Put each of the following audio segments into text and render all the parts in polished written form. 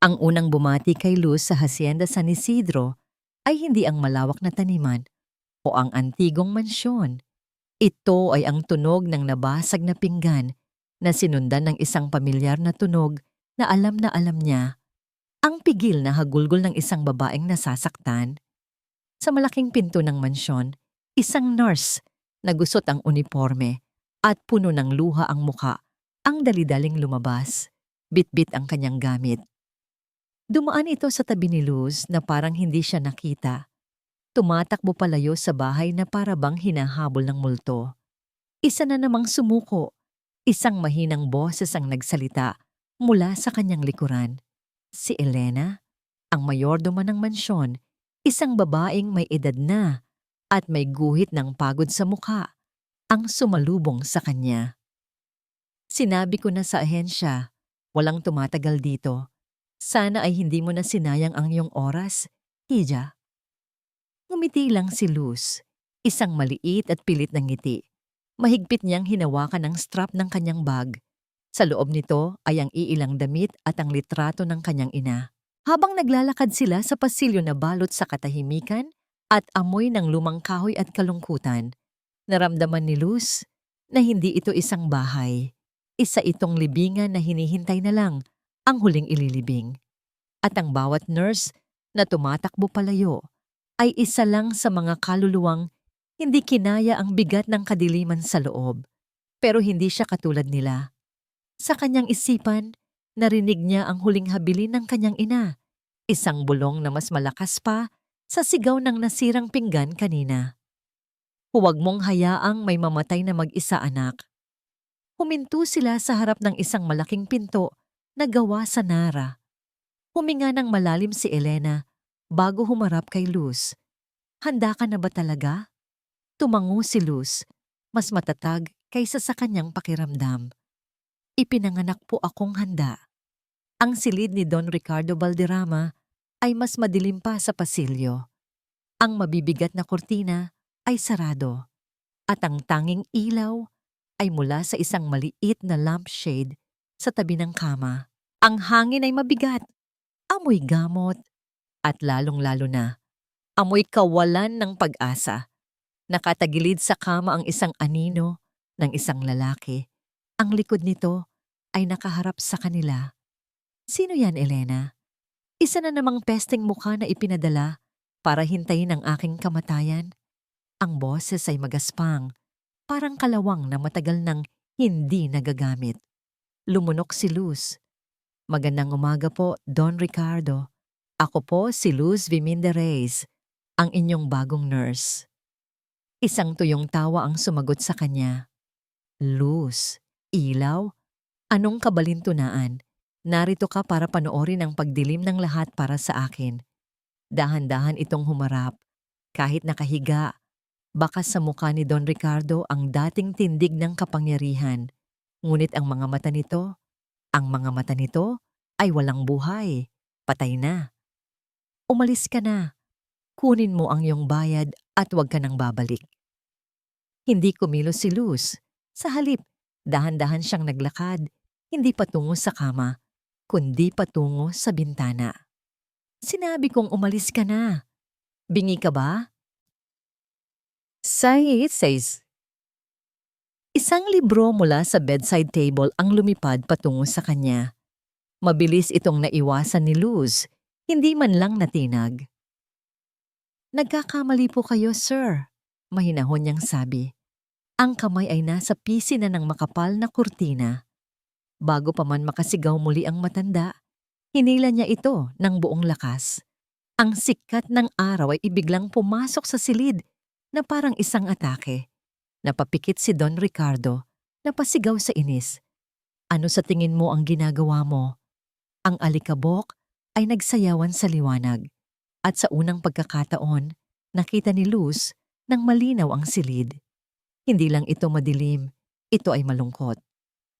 Ang unang bumati kay Luz sa Hacienda San Isidro ay hindi ang malawak na taniman o ang antigong mansyon. Ito ay ang tunog ng nabasag na pinggan na sinundan ng isang pamilyar na tunog na alam niya. Ang pigil na hagulgol ng isang babaeng nasasaktan. Sa malaking pinto ng mansyon, isang nurse na gusot ang uniforme at puno ng luha ang muka ang dalidaling lumabas. Bitbit ang kanyang gamit. Dumaan ito sa tabi ni Luz na parang hindi siya nakita. Tumatakbo palayo sa bahay na para bang hinahabol ng multo. Isa na namang sumuko. Isang mahinang boses ang nagsalita mula sa kanyang likuran. Si Elena, ang mayordomo ng mansyon, isang babaeng may edad na at may guhit ng pagod sa mukha, ang sumalubong sa kanya. Sinabi ko na sa ahensya, walang tumatagal dito. Sana ay hindi mo na sinayang ang iyong oras, Hija. Ngumiti lang si Luz, isang maliit at pilit na ngiti. Mahigpit niyang hinawakan ang strap ng kanyang bag. Sa loob nito ay ang iilang damit at ang litrato ng kanyang ina. Habang naglalakad sila sa pasilyo na balot sa katahimikan at amoy ng lumang kahoy at kalungkutan, naramdaman ni Luz na hindi ito isang bahay. Isa itong libingan na hinihintay na lang ang huling ililibing. At ang bawat nurse na tumatakbo palayo ay isa lang sa mga kaluluwang hindi kinaya ang bigat ng kadiliman sa loob. Pero hindi siya katulad nila. Sa kanyang isipan, narinig niya ang huling habilin ng kanyang ina, isang bulong na mas malakas pa sa sigaw ng nasirang pinggan kanina. Huwag mong hayaang may mamatay na mag-isa, anak. Huminto sila sa harap ng isang malaking pinto na gawa sa nara. Huminga ng malalim si Elena bago humarap kay Luz. Handa ka na ba talaga? Tumango si Luz, mas matatag kaysa sa kanyang pakiramdam. Ipinanganak po akong handa. Ang silid ni Don Ricardo Valderrama ay mas madilim pa sa pasilyo. Ang mabibigat na kurtina ay sarado at ang tanging ilaw ay mula sa isang maliit na lampshade sa tabi ng kama. Ang hangin ay mabigat, amoy gamot, at lalong-lalo na, amoy kawalan ng pag-asa. Nakatagilid sa kama ang isang anino ng isang lalaki. Ang likod nito ay nakaharap sa kanila. Sino yan, Elena? Isa na namang pesteng mukha na ipinadala para hintayin ang aking kamatayan. Ang boses ay magaspang, parang kalawang na matagal nang hindi nagagamit. Lumunok si Luz. Magandang umaga po, Don Ricardo. Ako po si Luz Viminda Reyes, ang inyong bagong nurse. Isang tuyong tawa ang sumagot sa kanya. Luz, ilaw? Anong kabalintunaan? Narito ka para panoorin ang pagdilim ng lahat para sa akin. Dahan-dahan itong humarap. Kahit nakahiga, bakas sa mukha ni Don Ricardo ang dating tindig ng kapangyarihan. Ngunit ang mga mata nito ay walang buhay. Patay na. Umalis ka na. Kunin mo ang iyong bayad at huwag ka nang babalik. Hindi kumilos si Luz. Sa halip, dahan-dahan siyang naglakad, hindi patungo sa kama, kundi patungo sa bintana. Sinabi kong umalis ka na. Bingi ka ba? Says. Isang libro mula sa bedside table ang lumipad patungo sa kanya. Mabilis itong naiwasan ni Luz, hindi man lang natinag. Nagkakamali po kayo, sir, mahinahon niyang sabi. Ang kamay ay nasa pisi na ng makapal na kurtina. Bago pa man makasigaw muli ang matanda, hinila niya ito ng buong lakas. Ang sikat ng araw ay ibiglang pumasok sa silid na parang isang atake. Napapikit si Don Ricardo, napasigaw sa inis. Ano sa tingin mo ang ginagawa mo? Ang alikabok ay nagsayawan sa liwanag. At sa unang pagkakataon, nakita ni Luz nang malinaw ang silid. Hindi lang ito madilim, ito ay malungkot.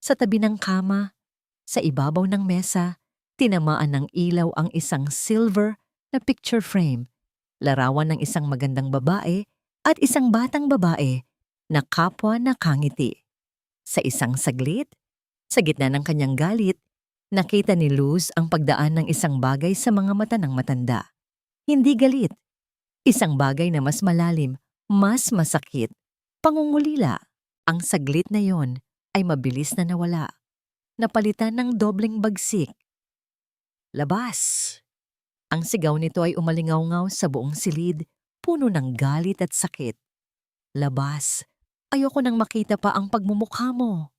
Sa tabi ng kama, sa ibabaw ng mesa, tinamaan ng ilaw ang isang silver na picture frame, larawan ng isang magandang babae at isang batang babae na kapwa nakangiti. Sa isang saglit, sa gitna ng kanyang galit, Nakita ni Luz ang pagdaan ng isang bagay sa mga mata ng matanda. Hindi galit. Isang bagay na mas malalim, mas masakit. Pangungulila. Ang saglit na yon ay mabilis na nawala. Napalitan ng dobleng bagsik. Labas! Ang sigaw nito ay umalingaw-ngaw sa buong silid, puno ng galit at sakit. Labas! Ayoko nang makita pa ang pagmumukha mo.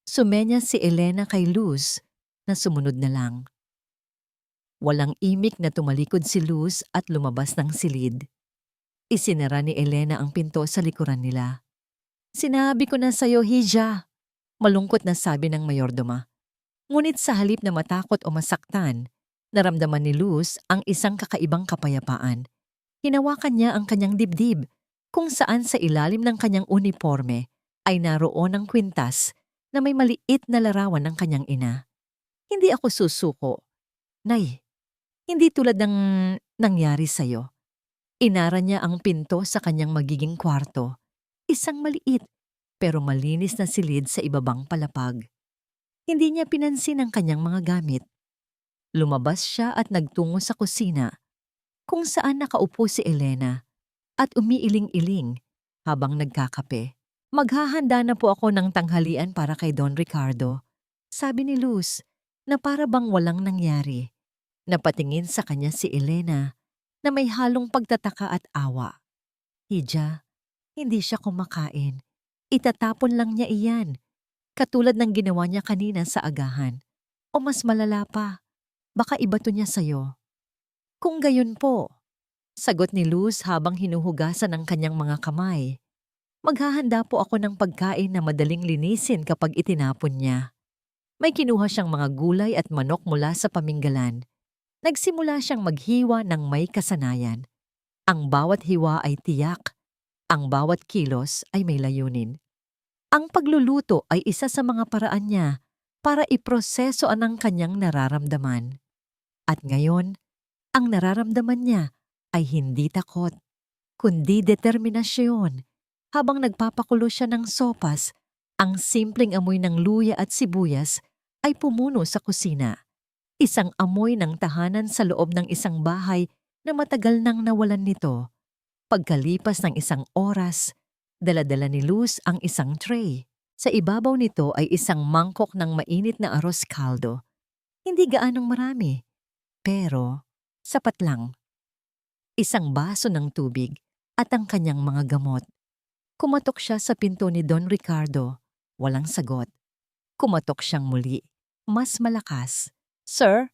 Sumenya si Elena kay Luz na sumunod na lang. Walang imik na tumalikod si Luz at lumabas ng silid. Isinara ni Elena ang pinto sa likuran nila. Sinabi ko na sa'yo, Hija, malungkot na sabi ng mayordoma. Ngunit sa halip na matakot o masaktan, naramdaman ni Luz ang isang kakaibang kapayapaan. Hinawakan niya ang kanyang dibdib, kung saan sa ilalim ng kanyang uniforme ay naroon ang kwintas na may maliit na larawan ng kanyang ina. Hindi ako susuko. Nay, hindi tulad ng nangyari sa'yo. Inara niya ang pinto sa kanyang magiging kwarto. Isang maliit pero malinis na silid sa ibabang palapag. Hindi niya pinansin ang kanyang mga gamit. Lumabas siya at nagtungo sa kusina, kung saan nakaupo si Elena at umiiling-iling habang nagkakape. Maghahanda na po ako ng tanghalian para kay Don Ricardo, sabi ni Luz na para bang walang nangyari. Napatingin sa kanya si Elena na may halong pagtataka at awa. Hija, hindi siya kumakain. Itatapon lang niya iyan, katulad ng ginawa niya kanina sa agahan. O mas malala pa, baka ibato niya sa'yo. Kung gayon po, sagot ni Luz habang hinuhugasan ang kanyang mga kamay. Maghahanda po ako ng pagkain na madaling linisin kapag itinapon niya. May kinuha siyang mga gulay at manok mula sa paminggalan. Nagsimula siyang maghiwa ng may kasanayan. Ang bawat hiwa ay tiyak. Ang bawat kilos ay may layunin. Ang pagluluto ay isa sa mga paraan niya para iproseso ang kanyang nararamdaman. At ngayon, ang nararamdaman niya ay hindi takot, kundi determinasyon. Habang nagpapakulo siya ng sopas, ang simpleng amoy ng luya at sibuyas ay pumuno sa kusina. Isang amoy ng tahanan sa loob ng isang bahay na matagal nang nawalan nito. Pagkalipas ng isang oras, dala-dala ni Luz ang isang tray. Sa ibabaw nito ay isang mangkok ng mainit na arroz caldo. Hindi gaanong marami, pero sapat lang. Isang baso ng tubig at ang kanyang mga gamot. Kumatok siya sa pinto ni Don Ricardo. Walang sagot. Kumatok siyang muli. Mas malakas. Sir,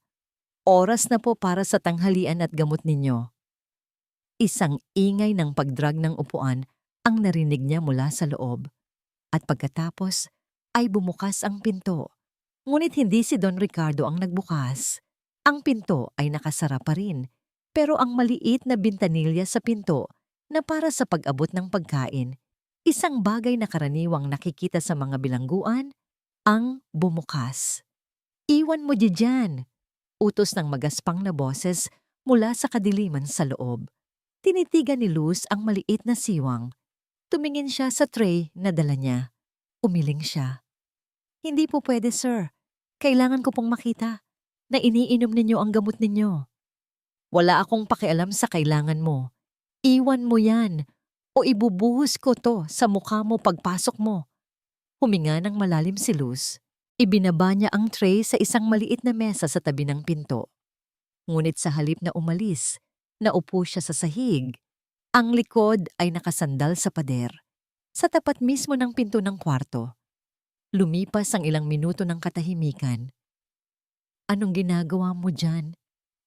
oras na po para sa tanghalian at gamot ninyo. Isang ingay ng pagdrag ng upuan ang narinig niya mula sa loob. At pagkatapos ay bumukas ang pinto. Ngunit hindi si Don Ricardo ang nagbukas. Ang pinto ay nakasara pa rin, pero ang maliit na bintanilya sa pinto na para sa pag-abot ng pagkain, isang bagay na karaniwang nakikita sa mga bilangguan, ang bumukas. Iwan mo diyan, utos ng magaspang na boses mula sa kadiliman sa loob. Tinitigan ni Luz ang maliit na siwang. Tumingin siya sa tray na dala niya. Umiling siya. Hindi po pwede, sir. Kailangan ko pong makita na iniinom ninyo ang gamot ninyo. Wala akong pakialam sa kailangan mo. Iwan mo yan o ibubuhos ko to sa mukha mo pagpasok mo. Huminga ng malalim si Luz. Ibinaba niya ang tray sa isang maliit na mesa sa tabi ng pinto. Ngunit sa halip na umalis, naupo siya sa sahig. Ang likod ay nakasandal sa pader, sa tapat mismo ng pinto ng kwarto. Lumipas ang ilang minuto ng katahimikan. Anong ginagawa mo dyan?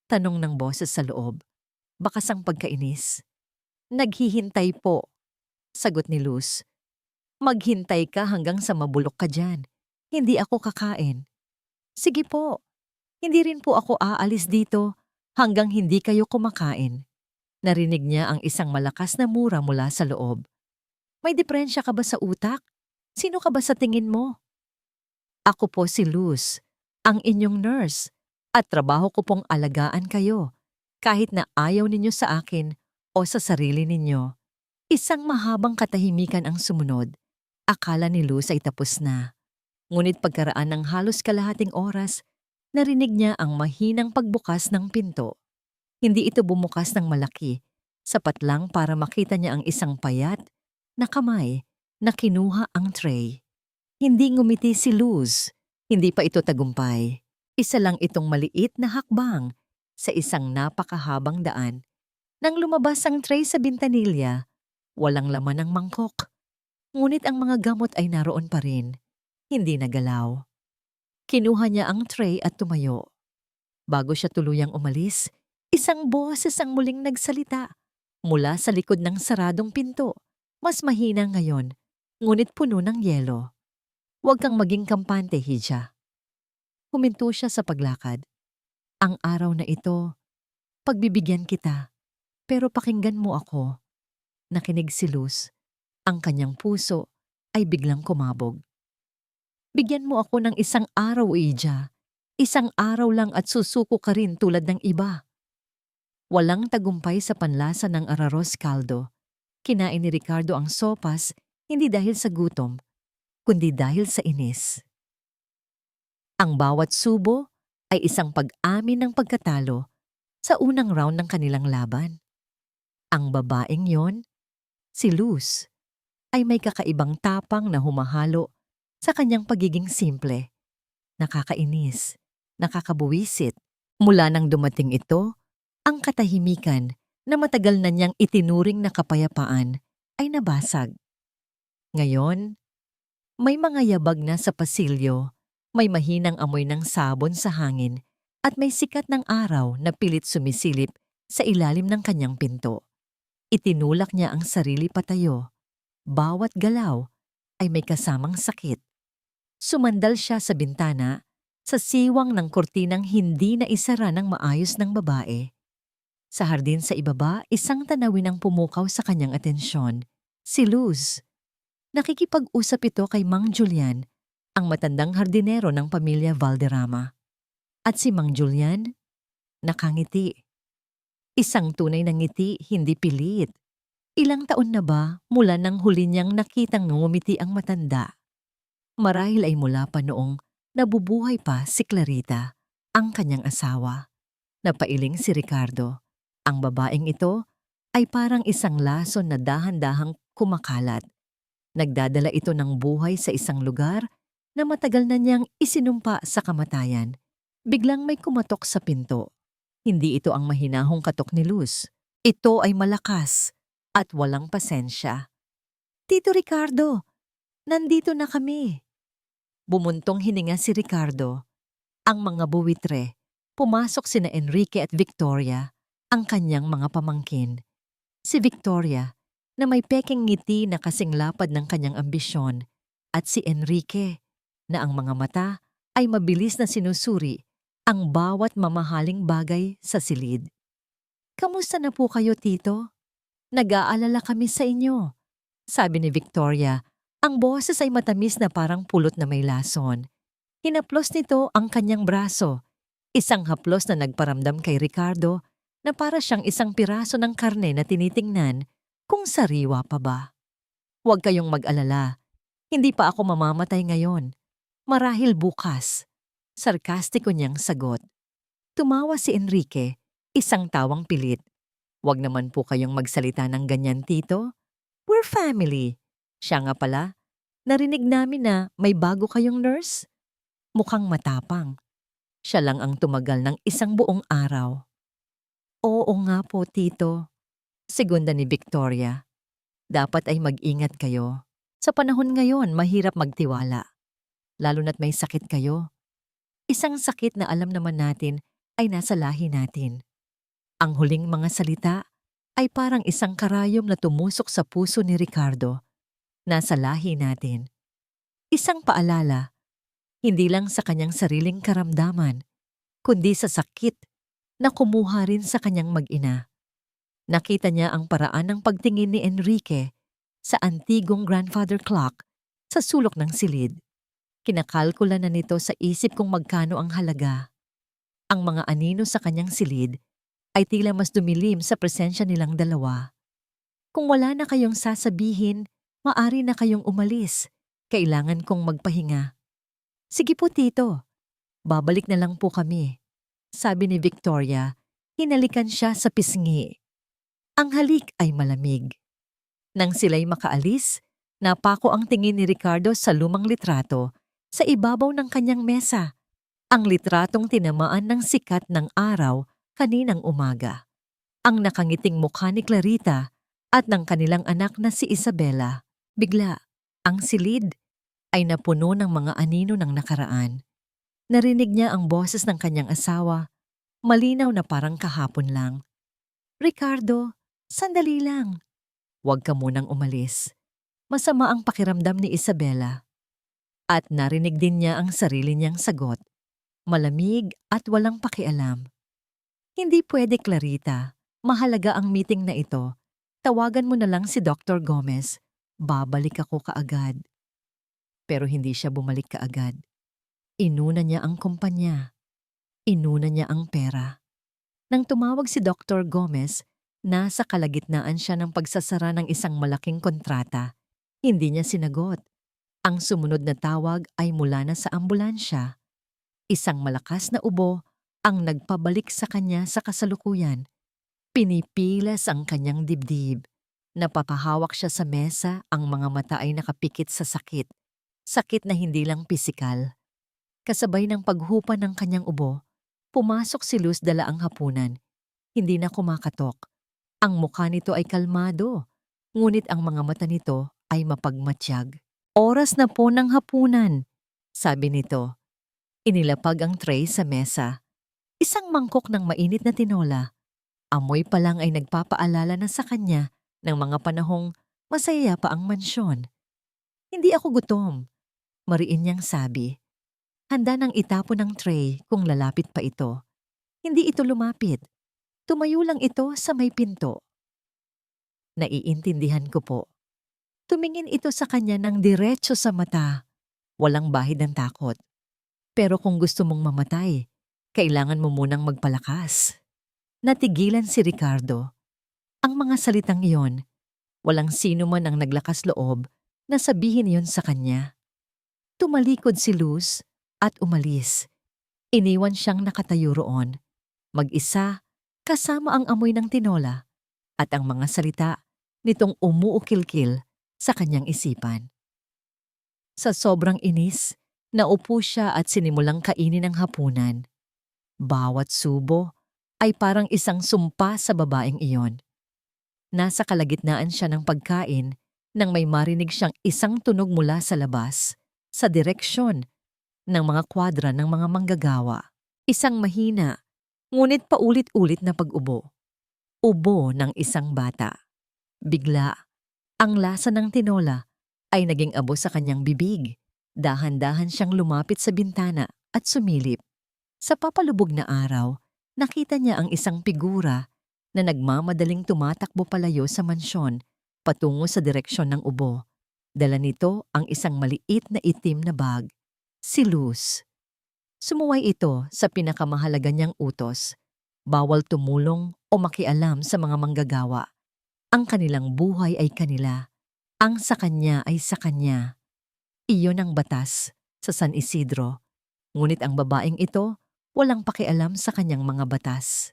Tanong ng boses sa loob. Bakas ang pagkainis. Naghihintay po, sagot ni Luz. Maghintay ka hanggang sa mabulok ka dyan. Hindi ako kakain. Sige po, hindi rin po ako aalis dito hanggang hindi kayo kumakain. Narinig niya ang isang malakas na mura mula sa loob. May diferensya ka ba sa utak? Sino ka ba sa tingin mo? Ako po si Luz, ang inyong nurse, at trabaho ko pong alagaan kayo, kahit na ayaw ninyo sa akin o sa sarili ninyo. Isang mahabang katahimikan ang sumunod. Akala ni Luz ay tapos na. Ngunit pagkaraan ng halos kalahating oras, narinig niya ang mahinang pagbukas ng pinto. Hindi ito bumukas ng malaki, sapat lang para makita niya ang isang payat na kamay na kinuha ang tray. Hindi ngumiti si Luz, hindi pa ito tagumpay. Isa lang itong maliit na hakbang sa isang napakahabang daan. Nang lumabas ang tray sa bintanilya, walang laman ang mangkok. Ngunit ang mga gamot ay naroon pa rin, hindi nagalaw. Kinuha niya ang tray at tumayo. Bago siya tuluyang umalis, isang boses ang muling nagsalita mula sa likod ng saradong pinto. Mas mahina ngayon, ngunit puno ng yelo. Huwag kang maging kampante, Hija. Huminto siya sa paglakad. Ang araw na ito, pagbibigyan kita, pero pakinggan mo ako. Nakinig si Luz. Ang kanyang puso ay biglang kumabog. Bigyan mo ako ng isang araw, Hija. Isang araw lang at susuko ka rin tulad ng iba. Walang tagumpay sa panlasa ng araros caldo. Kinain ni Ricardo ang sopas hindi dahil sa gutom, kundi dahil sa inis. Ang bawat subo ay isang pag-amin ng pagkatalo sa unang round ng kanilang laban. Ang babaeng yon, si Luz, ay may kakaibang tapang na humahalo sa kanyang pagiging simple, nakakainis, nakakabuwisit. Mula nang dumating ito, ang katahimikan na matagal na niyang itinuring na kapayapaan ay nabasag. Ngayon, may mga yabag na sa pasilyo, may mahinang amoy ng sabon sa hangin at may sikat ng araw na pilit sumisilip sa ilalim ng kanyang pinto. Itinulak niya ang sarili patayo. Bawat galaw ay may kasamang sakit. Sumandal siya sa bintana sa siwang ng kurtinang hindi na isara ng maayos ng babae. Sa hardin sa ibaba, isang tanawin ang pumukaw sa kanyang atensyon. Si Luz. Nakikipag-usap ito kay Mang Julian, ang matandang hardinero ng pamilya Valderrama. At si Mang Julian, nakangiti. Isang tunay na ngiti, hindi pilit. Ilang taon na ba mula nang huli niyang nakitang ngumiti ang matanda? Marahil ay mula pa noong nabubuhay pa si Clarita, ang kanyang asawa. Napailing si Ricardo. Ang babaeng ito ay parang isang lason na dahan-dahang kumakalat. Nagdadala ito ng buhay sa isang lugar na matagal na niyang isinumpa sa kamatayan. Biglang may kumatok sa pinto. Hindi ito ang mahinahong katok ni Luz. Ito ay malakas at walang pasensya. Tito Ricardo, nandito na kami. Bumuntong hininga si Ricardo. Ang mga buwitre, pumasok sina Enrique at Victoria, ang kanyang mga pamangkin. Si Victoria, na may peking ngiti na kasing lapad ng kanyang ambisyon, at si Enrique, na ang mga mata ay mabilis na sinusuri ang bawat mamahaling bagay sa silid. Kamusta na po kayo, Tito? Nag-aalala kami sa inyo, sabi ni Victoria. Ang boses ay matamis na parang pulot na may lason. Hinaplos nito ang kanyang braso, isang haplos na nagparamdam kay Ricardo na para siyang isang piraso ng karne na tinitingnan kung sariwa pa ba. Huwag kayong mag-alala, hindi pa ako mamamatay ngayon. Marahil bukas. Sarkastiko niyang sagot. Tumawa si Enrique, isang tawang pilit. Huwag naman po kayong magsalita ng ganyan, Tito. We're family. Siya nga pala, narinig namin na may bago kayong nurse. Mukhang matapang. Siya lang ang tumagal ng isang buong araw. Oo nga po, Tito. Segunda ni Victoria. Dapat ay mag-ingat kayo. Sa panahon ngayon, mahirap magtiwala. Lalo na't may sakit kayo. Isang sakit na alam naman natin ay nasa lahi natin. Ang huling mga salita ay parang isang karayom na tumusok sa puso ni Ricardo. Nasa lahi natin. Isang paalala, hindi lang sa kanyang sariling karamdaman, kundi sa sakit na kumuha rin sa kanyang mag-ina. Nakita niya ang paraan ng pagtingin ni Enrique sa antigong grandfather clock sa sulok ng silid. Kinakalkula na nito sa isip kung magkano ang halaga. Ang mga anino sa kanyang silid ay tila mas dumilim sa presensya nilang dalawa. Kung wala na kayong sasabihin, maari na kayong umalis. Kailangan kong magpahinga. Sige po tito, babalik na lang po kami. Sabi ni Victoria, hinalikan siya sa pisngi. Ang halik ay malamig. Nang sila'y makaalis, napako ang tingin ni Ricardo sa lumang litrato sa ibabaw ng kanyang mesa. Ang litratong tinamaan ng sikat ng araw kaninang umaga. Ang nakangiting mukha ni Clarita at ng kanilang anak na si Isabela. Bigla, ang silid ay napuno ng mga anino ng nakaraan. Narinig niya ang boses ng kanyang asawa, malinaw na parang kahapon lang. Ricardo, sandali lang. Huwag ka munang umalis. Masama ang pakiramdam ni Isabela. At narinig din niya ang sarili niyang sagot. Malamig at walang pakialam. Hindi pwede, Clarita. Mahalaga ang meeting na ito. Tawagan mo na lang si Dr. Gomez. Babalik ako kaagad. Pero hindi siya bumalik kaagad. Inuna niya ang kumpanya. Inuna niya ang pera. Nang tumawag si Dr. Gomez, nasa kalagitnaan siya ng pagsasara ng isang malaking kontrata. Hindi niya sinagot. Ang sumunod na tawag ay mula na sa ambulansya. Isang malakas na ubo ang nagpabalik sa kanya sa kasalukuyan. Pinipilas ang kanyang dibdib. Napapahawak siya sa mesa, ang mga mata ay nakapikit sa sakit. Sakit na hindi lang pisikal. Kasabay ng paghupa ng kanyang ubo, pumasok si Luz dala ang hapunan. Hindi na kumakatok. Ang mukha nito ay kalmado, ngunit ang mga mata nito ay mapagmatsyag. Oras na po ng hapunan, sabi nito. Inilapag ang tray sa mesa. Isang mangkok ng mainit na tinola. Amoy pa lang ay nagpapaalala na sa kanya ng mga panahong masaya pa ang mansyon. Hindi ako gutom, mariin niyang sabi. Handa nang itapon ng tray kung lalapit pa ito. Hindi ito lumapit. Tumayo lang ito sa may pinto. Naiintindihan ko po. Tumingin ito sa kanya ng diretso sa mata. Walang bahid ng takot. Pero kung gusto mong mamatay, kailangan mo munang magpalakas. Natigilan si Ricardo. Ang mga salitang iyon, walang sino man ang naglakas loob na sabihin iyon sa kanya. Tumalikod si Luz at umalis. Iniwan siyang nakatayo roon. Mag-isa, kasama ang amoy ng tinola at ang mga salita nitong umuukil-kil sa kanyang isipan. Sa sobrang inis, naupo siya at sinimulang kainin ang hapunan. Bawat subo ay parang isang sumpa sa babaeng iyon. Nasa kalagitnaan siya ng pagkain nang may marinig siyang isang tunog mula sa labas, sa direksyon ng mga kwadra ng mga manggagawa. Isang mahina, ngunit paulit-ulit na pag-ubo. Ubo ng isang bata. Bigla, ang lasa ng tinola ay naging abo sa kanyang bibig. Dahan-dahan siyang lumapit sa bintana at sumilip. Sa papalubog na araw, nakita niya ang isang figura na nagmamadaling tumatakbo palayo sa mansyon patungo sa direksyon ng ubo. Dala nito ang isang maliit na itim na bag. Si Luz. Sumuway ito sa pinakamahalaga niyang utos. Bawal tumulong o makialam sa mga manggagawa. Ang kanilang buhay ay kanila. Ang sa kanya ay sa kanya. Iyon ang batas sa San Isidro. Ngunit ang babaeng ito walang pakialam sa kanyang mga batas.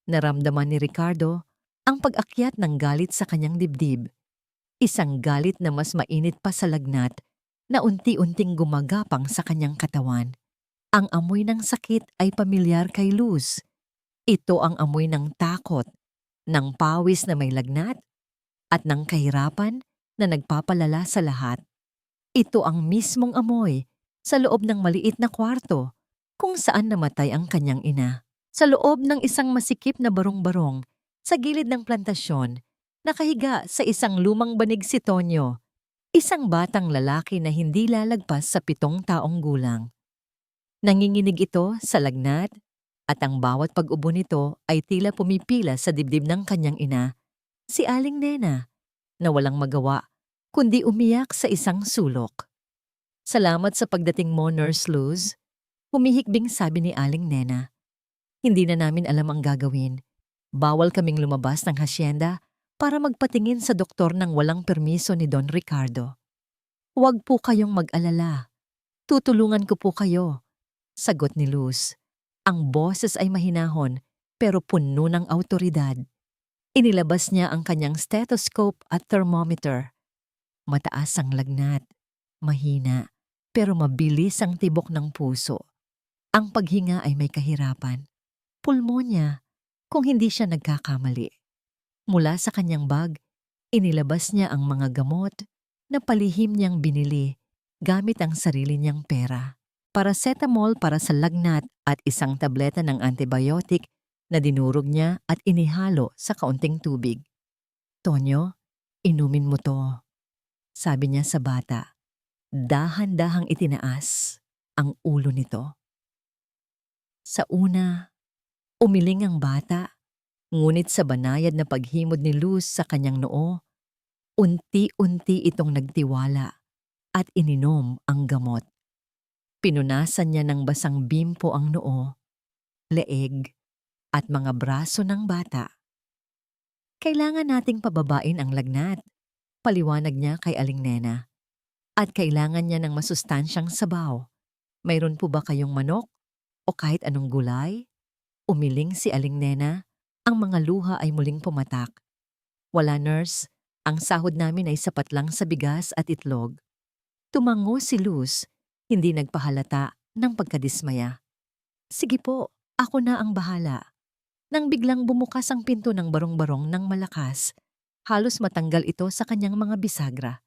Naramdaman ni Ricardo ang pag-akyat ng galit sa kanyang dibdib. Isang galit na mas mainit pa sa lagnat na unti-unting gumagapang sa kanyang katawan. Ang amoy ng sakit ay pamilyar kay Luz. Ito ang amoy ng takot, ng pawis na may lagnat, at ng kahirapan na nagpapalala sa lahat. Ito ang mismong amoy sa loob ng maliit na kwarto kung saan namatay ang kanyang ina. Sa loob ng isang masikip na barong-barong sa gilid ng plantasyon, nakahiga sa isang lumang banig si Tonyo, isang batang lalaki na hindi lalagpas sa 7 taong gulang. Nanginginig ito sa lagnat at ang bawat pag-ubo nito ay tila pumipila sa dibdib ng kanyang ina, si Aling Nena, na walang magawa kundi umiyak sa isang sulok. Salamat sa pagdating mo, Nurse Luz. Humihikbing sabi ni Aling Nena. Hindi na namin alam ang gagawin. Bawal kaming lumabas ng hasyenda para magpatingin sa doktor ng walang permiso ni Don Ricardo. Huwag po kayong mag-alala. Tutulungan ko po kayo, sagot ni Luz. Ang boses ay mahinahon pero puno ng awtoridad. Inilabas niya ang kanyang stethoscope at thermometer. Mataas ang lagnat, mahina, pero mabilis ang tibok ng puso. Ang paghinga ay may kahirapan. Pulmonya, kung hindi siya nagkakamali. Mula sa kanyang bag, inilabas niya ang mga gamot na palihim niyang binili gamit ang sarili niyang pera. Paracetamol para sa lagnat at isang tableta ng antibiotic na dinurog niya at inihalo sa kaunting tubig. Tonyo, inumin mo to, sabi niya sa bata. Dahan-dahang itinaas ang ulo nito. Sa una, umiling ang bata, ngunit sa banayad na paghimod ni Luz sa kanyang noo, unti-unti itong nagtiwala at ininom ang gamot. Pinunasan niya ng basang bimpo ang noo, leeg, at mga braso ng bata. Kailangan nating pababain ang lagnat, paliwanag niya kay Aling Nena. At kailangan niya ng masustansyang sabaw. Mayroon po ba kayong manok o kahit anong gulay? Umiling si Aling Nena, ang mga luha ay muling pumatak. Wala, nurse, ang sahod namin ay sapat lang sa bigas at itlog. Tumango si Luz, hindi nagpahalata ng pagkadismaya. Sige po, ako na ang bahala. Nang biglang bumukas ang pinto ng barong-barong ng malakas, halos matanggal ito sa kanyang mga bisagra.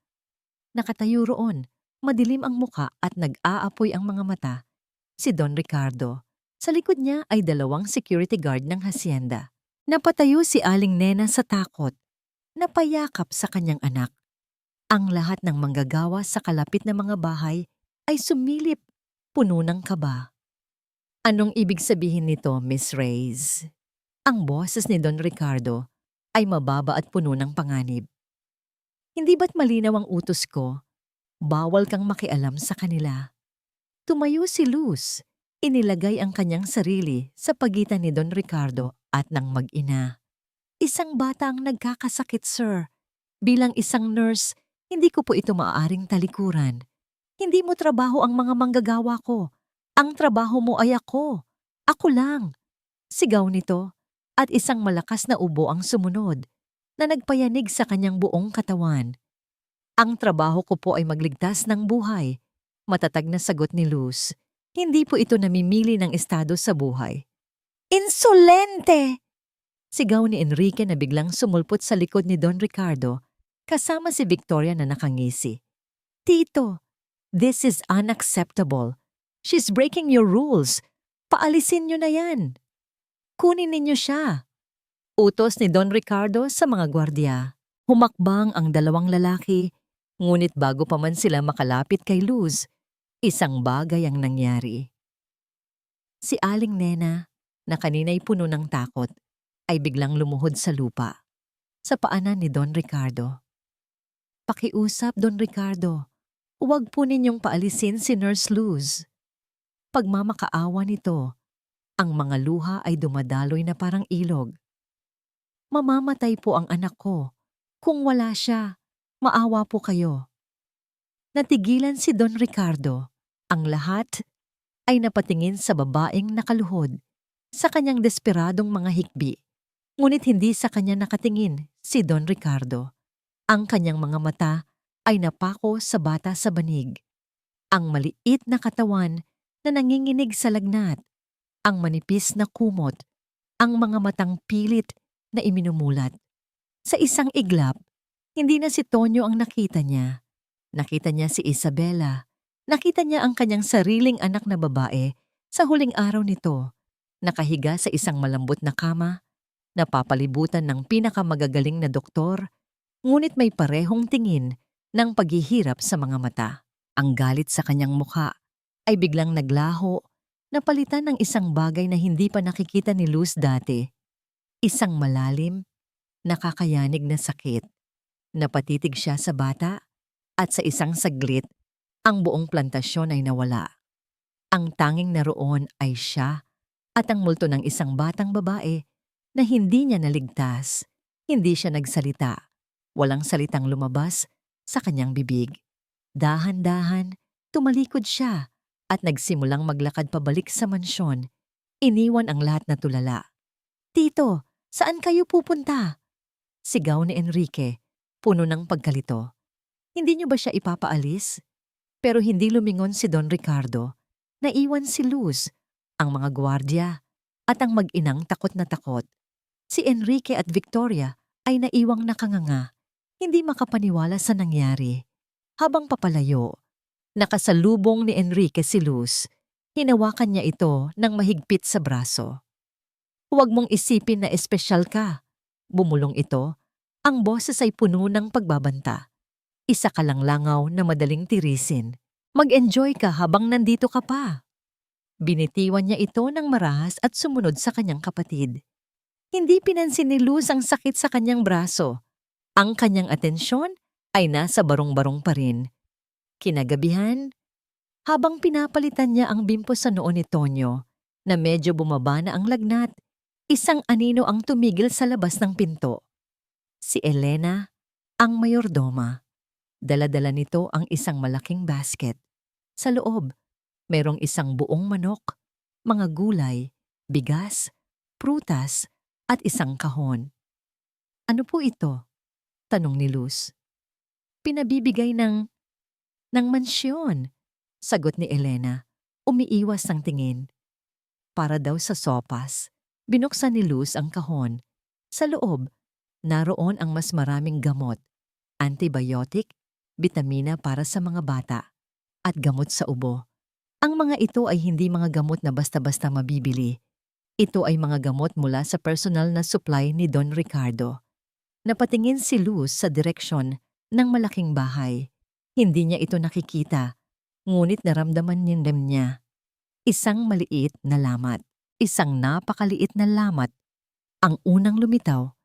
Nakatayo roon, madilim ang muka at nag-aapoy ang mga mata, si Don Ricardo. Sa likod niya ay 2 security guard ng hacienda. Napatayo si Aling Nena sa takot, napayakap sa kanyang anak. Ang lahat ng manggagawa sa kalapit na mga bahay ay sumilip, puno ng kaba. Anong ibig sabihin nito, Miss Reyes? Ang boses ni Don Ricardo ay mababa at puno ng panganib. Hindi ba't malinaw ang utos ko? Bawal kang makialam sa kanila. Tumayo si Luz. Inilagay ang kanyang sarili sa pagitan ni Don Ricardo at ng mag-ina. Isang bata ang nagkakasakit, sir. Bilang isang nurse, hindi ko po ito maaaring talikuran. Hindi mo trabaho ang mga manggagawa ko. Ang trabaho mo ay ako. Ako lang. Sigaw nito at isang malakas na ubo ang sumunod na nagpayanig sa kanyang buong katawan. Ang trabaho ko po ay magligtas ng buhay. Matatag na sagot ni Luz. Hindi po ito namimili ng estado sa buhay. Insolente! Sigaw ni Enrique na biglang sumulpot sa likod ni Don Ricardo kasama si Victoria na nakangisi. Tito, this is unacceptable. She's breaking your rules. Paalisin niyo na yan. Kunin ninyo siya. Utos ni Don Ricardo sa mga gwardya. Humakbang ang 2 lalaki, ngunit bago pa man sila makalapit kay Luz, isang bagay ang nangyari. Si Aling Nena, na kanina'y puno ng takot, ay biglang lumuhod sa lupa, sa paanan ni Don Ricardo. Pakiusap, Don Ricardo. Huwag po ninyong paalisin si Nurse Luz. Pagmamakaawa nito, ang mga luha ay dumadaloy na parang ilog. Mamamatay po ang anak ko. Kung wala siya, maawa po kayo. Natigilan si Don Ricardo. Ang lahat ay napatingin sa babaeng nakaluhod, sa kanyang desperadong mga hikbi. Ngunit hindi sa kanya nakatingin si Don Ricardo. Ang kanyang mga mata ay napako sa bata sa banig. Ang maliit na katawan na nanginginig sa lagnat, ang manipis na kumot, ang mga matang pilit na iminumulat. Sa isang iglap, hindi na si Tonyo ang nakita niya. Nakita niya si Isabela. Nakita niya ang kanyang sariling anak na babae sa huling araw nito, nakahiga sa isang malambot na kama, napapalibutan ng pinakamagagaling na doktor, ngunit may parehong tingin ng paghihirap sa mga mata. Ang galit sa kanyang mukha ay biglang naglaho, napalitan ng isang bagay na hindi pa nakikita ni Luz dati. Isang malalim, nakakayanig na sakit. Napatitig siya sa bata at sa isang saglit, ang buong plantasyon ay nawala. Ang tanging naroon ay siya at ang multo ng isang batang babae na hindi niya naligtas. Hindi siya nagsalita. Walang salitang lumabas sa kanyang bibig. Dahan-dahan, Tumalikod siya at nagsimulang maglakad pabalik sa mansyon. Iniwan ang lahat na tulala. "Tito, saan kayo pupunta?" Sigaw ni Enrique, puno ng pagkalito. Hindi niyo ba siya ipapaalis? Pero hindi lumingon si Don Ricardo. Naiwan si Luz, ang mga gwardya, at ang mag-inang takot na takot. Si Enrique at Victoria ay naiwang nakanganga, hindi makapaniwala sa nangyari. Habang papalayo, nakasalubong ni Enrique si Luz. Hinawakan niya ito ng mahigpit sa braso. "Huwag mong isipin na espesyal ka," bumulong ito. Ang boses ay puno ng pagbabanta. "Isa ka lang langaw na madaling tirisin. Mag-enjoy ka habang nandito ka pa." Binitiwan niya ito ng marahas at sumunod sa kanyang kapatid. Hindi pinansin ni Luz ang sakit sa kanyang braso. Ang kanyang atensyon ay nasa barong-barong pa rin. Kinagabihan, habang pinapalitan niya ang bimpo sa noo ni Tonyo, na medyo bumaba na ang lagnat, isang anino ang tumigil sa labas ng pinto. Si Elena, ang mayordoma. Dala-dala nito ang isang malaking basket. Sa loob, merong isang buong manok, mga gulay, bigas, prutas, at isang kahon. "Ano po ito?" tanong ni Luz. "Pinabibigay ng mansyon," sagot ni Elena, umiiwas ng tingin. Para daw sa sopas. Binuksan ni Luz ang kahon. Sa loob, naroon ang mas maraming gamot, antibiotic, bitamina para sa mga bata, at gamot sa ubo. Ang mga ito ay hindi mga gamot na basta-basta mabibili. Ito ay mga gamot mula sa personal na supply ni Don Ricardo. Napatingin si Luz sa direksyon ng malaking bahay. Hindi niya ito nakikita, ngunit naramdaman niya. Isang maliit na lamat. Isang napakaliit na lamat. Ang unang lumitaw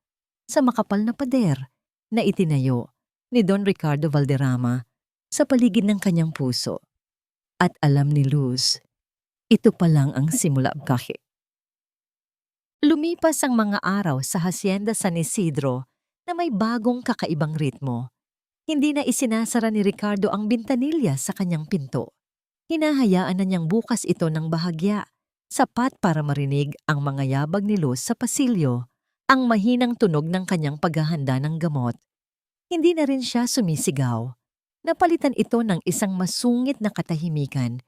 sa makapal na pader na itinayo ni Don Ricardo Valderrama sa paligid ng kanyang puso. At alam ni Luz, ito pa lang ang simula. Lumipas ang mga araw sa Hacienda San Isidro na may bagong kakaibang ritmo. Hindi na isinasara ni Ricardo ang bintanilya sa kanyang pinto. Hinahayaan na niyang bukas ito ng bahagya, sapat para marinig ang mga yabag ni Luz sa pasilyo, ang mahinang tunog ng kanyang paghahanda ng gamot. Hindi na rin siya sumisigaw. Napalitan ito ng isang masungit na katahimikan,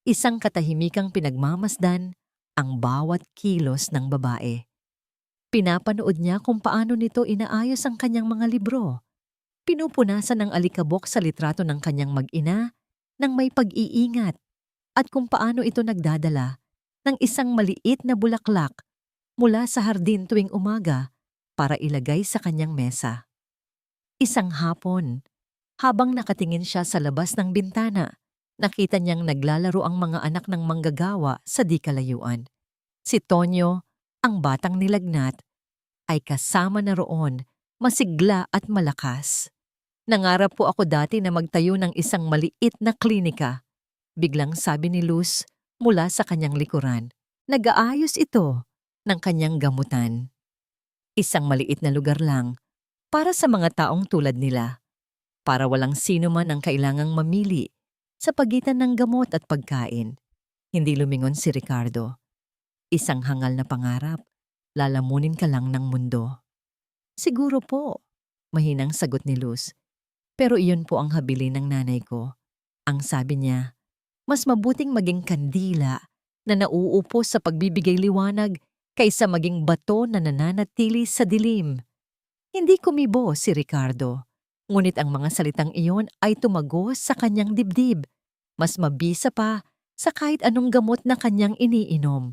isang katahimikang pinagmamasdan ang bawat kilos ng babae. Pinapanood niya kung paano nito inaayos ang kanyang mga libro. Pinupunasan ng alikabok sa litrato ng kanyang mag-ina ng may pag-iingat, at kung paano ito nagdadala ng isang maliit na bulaklak mula sa hardin tuwing umaga para ilagay sa kanyang mesa. Isang hapon, habang nakatingin siya sa labas ng bintana, nakita niyang naglalaro ang mga anak ng manggagawa sa di kalayuan. Si Tonyo, ang batang nilagnat, ay kasama na roon, masigla at malakas. "Nangarap po ako dati na magtayo ng isang maliit na klinika," biglang sabi ni Luz mula sa kanyang likuran. Nag-aayos ito ng kanyang gamutan. Isang maliit na lugar lang para sa mga taong tulad nila, para walang sino man ang kailangang mamili sa pagitan ng gamot at pagkain. Hindi lumingon si Ricardo. Isang hangal na pangarap, lalamunin ka lang ng mundo. "Siguro po," mahinang sagot ni Luz. "Pero iyon po ang habilin ng nanay ko." Ang sabi niya, mas mabuting maging kandila na nauupo sa pagbibigay liwanag kaysa maging bato na nananatili sa dilim. Hindi kumibo si Ricardo, ngunit ang mga salitang iyon ay tumagos sa kanyang dibdib, mas mabisa pa sa kahit anong gamot na kanyang iniinom.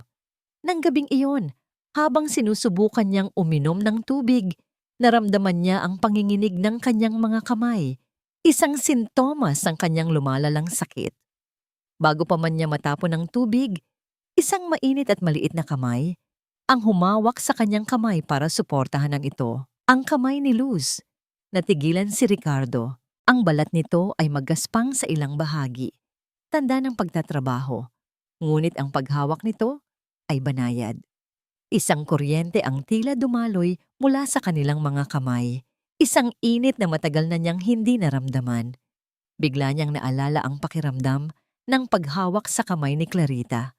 Nang gabing iyon, habang sinusubukan niyang uminom ng tubig, naramdaman niya ang panginginig ng kanyang mga kamay, isang sintomas ng kanyang lumalalang sakit. Bago pa man niya matapon ng tubig, isang mainit at maliit na kamay ang humawak sa kanyang kamay para suportahan ng ito. Ang kamay ni Luz. Natigilan si Ricardo. Ang balat nito ay magaspang sa ilang bahagi, tanda ng pagtatrabaho. Ngunit ang paghawak nito ay banayad. Isang kuryente ang tila dumaloy mula sa kanilang mga kamay. Isang init na matagal na niyang hindi naramdaman. Bigla niyang naalala ang pakiramdam ng paghawak sa kamay ni Clarita.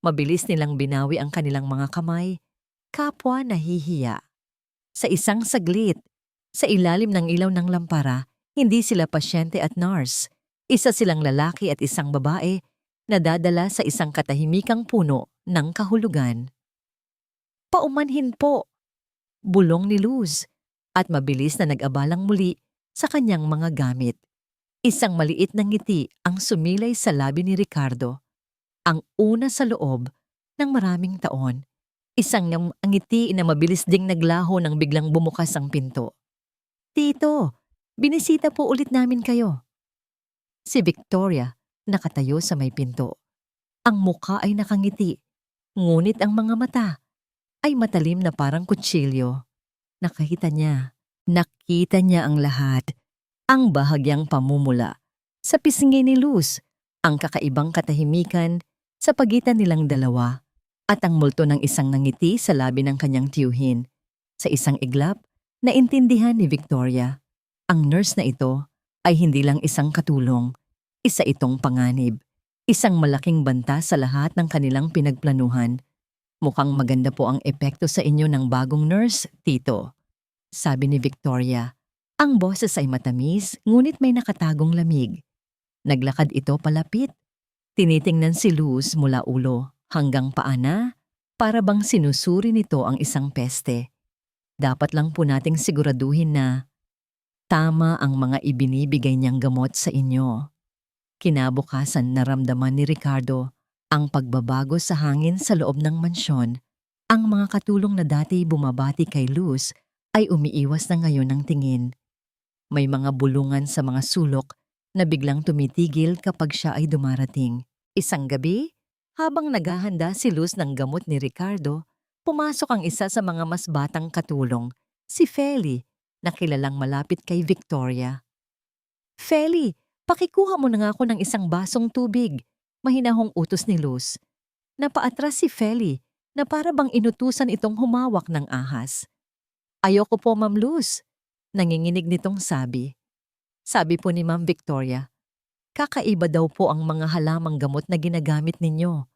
Mabilis nilang binawi ang kanilang mga kamay, kapwa nahihiya. Sa isang saglit, sa ilalim ng ilaw ng lampara, hindi sila pasyente at nurse. Isa silang lalaki at isang babae na dadala sa isang katahimikang puno ng kahulugan. Paumanhin po, bulong ni Luz, at mabilis na nag-abalang muli sa kanyang mga gamit. Isang maliit na ngiti ang sumilay sa labi ni Ricardo. Ang una sa loob ng maraming taon. Isang ngiti na mabilis ding naglaho nang biglang bumukas ang pinto. Tito, binisita po ulit namin kayo. Si Victoria nakatayo sa may pinto. Ang mukha ay nakangiti, ngunit ang mga mata ay matalim na parang kutsilyo. Nakita niya ang lahat. Ang bahagyang pamumula sa pisngi ni Luz, ang kakaibang katahimikan sa pagitan nilang dalawa, at ang multo ng isang nangiti sa labi ng kanyang tiyuhin. Sa isang iglap, naintindihan ni Victoria. Ang nurse na ito ay hindi lang isang katulong, isa itong panganib, isang malaking banta sa lahat ng kanilang pinagplanuhan. Mukhang maganda po ang epekto sa inyo ng bagong nurse, Tito, sabi ni Victoria. Ang boses ay matamis, ngunit may nakatagong lamig. Naglakad ito palapit. Tinitingnan si Luz mula ulo hanggang paana, para bang sinusuri nito ang isang peste. Dapat lang po nating siguraduhin na tama ang mga ibinibigay niyang gamot sa inyo. Kinabukasan naramdaman ni Ricardo ang pagbabago sa hangin sa loob ng mansyon. Ang mga katulong na dati bumabati kay Luz ay umiiwas na ngayon ng tingin. May mga bulungan sa mga sulok na biglang tumitigil kapag siya ay dumarating. Isang gabi, habang naghahanda si Luz ng gamot ni Ricardo, pumasok ang isa sa mga mas batang katulong, si Feli, na kilalang malapit kay Victoria. Feli, pakikuha mo na nga ako ng isang basong tubig, mahinahong utos ni Luz. Napaatras si Feli na para bang inutusan itong humawak ng ahas. Ayoko po, Ma'am Luz, nanginginig nitong sabi. Sabi po ni Ma'am Victoria, kakaiba daw po ang mga halamang gamot na ginagamit ninyo.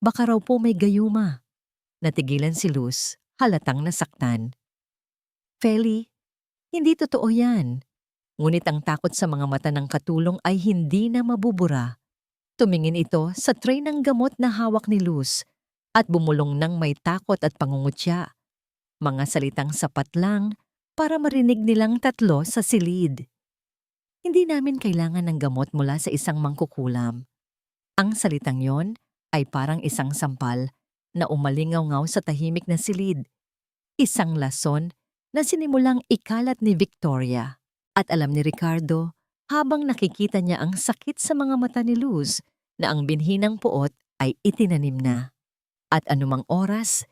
Baka raw po may gayuma. Natigilan si Luz, halatang nasaktan. Feli, hindi totoo yan. Ngunit ang takot sa mga mata ng katulong ay hindi na mabubura. Tumingin ito sa tray ng gamot na hawak ni Luz at bumulong ng may takot at pangungutya. Mga salitang sapat lang para marinig nilang tatlo sa silid. Hindi namin kailangan ng gamot mula sa isang mangkukulam. Ang salitang yon ay parang isang sampal na umalingaw-ngaw sa tahimik na silid. Isang lason na sinimulang ikalat ni Victoria. At alam ni Ricardo, habang nakikita niya ang sakit sa mga mata ni Luz, na ang binhinang puot ay itinanim na. At anumang oras,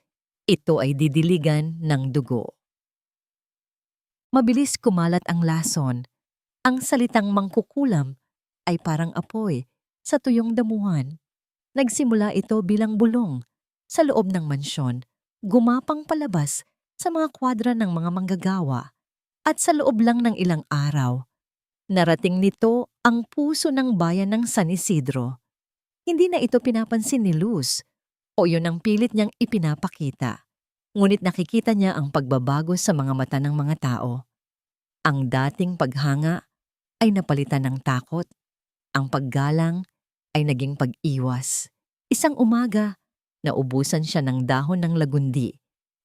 ito ay didiligan ng dugo. Mabilis kumalat ang lason. Ang salitang mangkukulam ay parang apoy sa tuyong damuhan. Nagsimula ito bilang bulong sa loob ng mansyon, gumapang palabas sa mga kwadra ng mga manggagawa, at sa loob lang ng ilang araw, narating nito ang puso ng bayan ng San Isidro. Hindi na ito pinapansin ni Luz, o yun ang pilit niyang ipinapakita. Ngunit nakikita niya ang pagbabago sa mga mata ng mga tao. Ang dating paghanga ay napalitan ng takot. Ang paggalang ay naging pag-iwas. Isang umaga, naubusan siya ng dahon ng lagundi.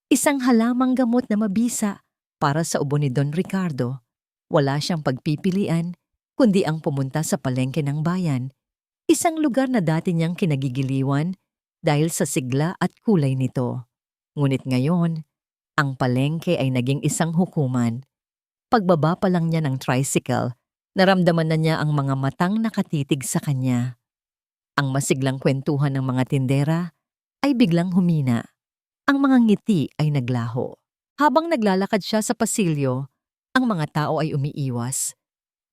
Isang halamang gamot na mabisa para sa ubo ni Don Ricardo. Wala siyang pagpipilian, kundi ang pumunta sa palengke ng bayan. Isang lugar na dati niyang kinagigiliwan dahil sa sigla at kulay nito. Ngunit ngayon, ang palengke ay naging isang hukuman. Pagbaba pa lang niya ng tricycle, naramdaman na niya ang mga matang nakatitig sa kanya. Ang masiglang kwentuhan ng mga tindera ay biglang humina. Ang mga ngiti ay naglaho. Habang naglalakad siya sa pasilyo, ang mga tao ay umiiwas,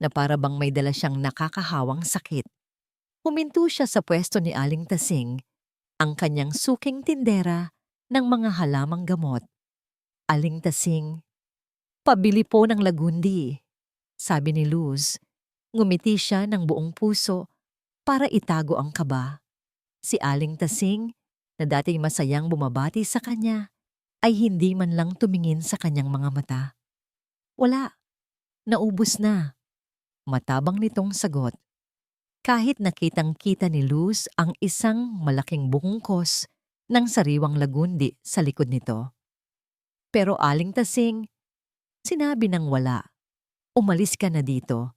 na para bang may dala siyang nakakahawang sakit. Huminto siya sa pwesto ni Aling Tasing, ang kanyang suking tindera ng mga halamang gamot. Aling Tasing, pabili po ng lagundi, sabi ni Luz. Ngumiti siya ng buong puso para itago ang kaba. Si Aling Tasing, na dating masayang bumabati sa kanya, ay hindi man lang tumingin sa kanyang mga mata. Wala, naubos na. Matabang nitong sagot. Kahit nakitang-kita ni Luz ang isang malaking bungkos ng sariwang lagundi sa likod nito. Pero Aling Tasing, sinabi ng wala, umalis ka na dito.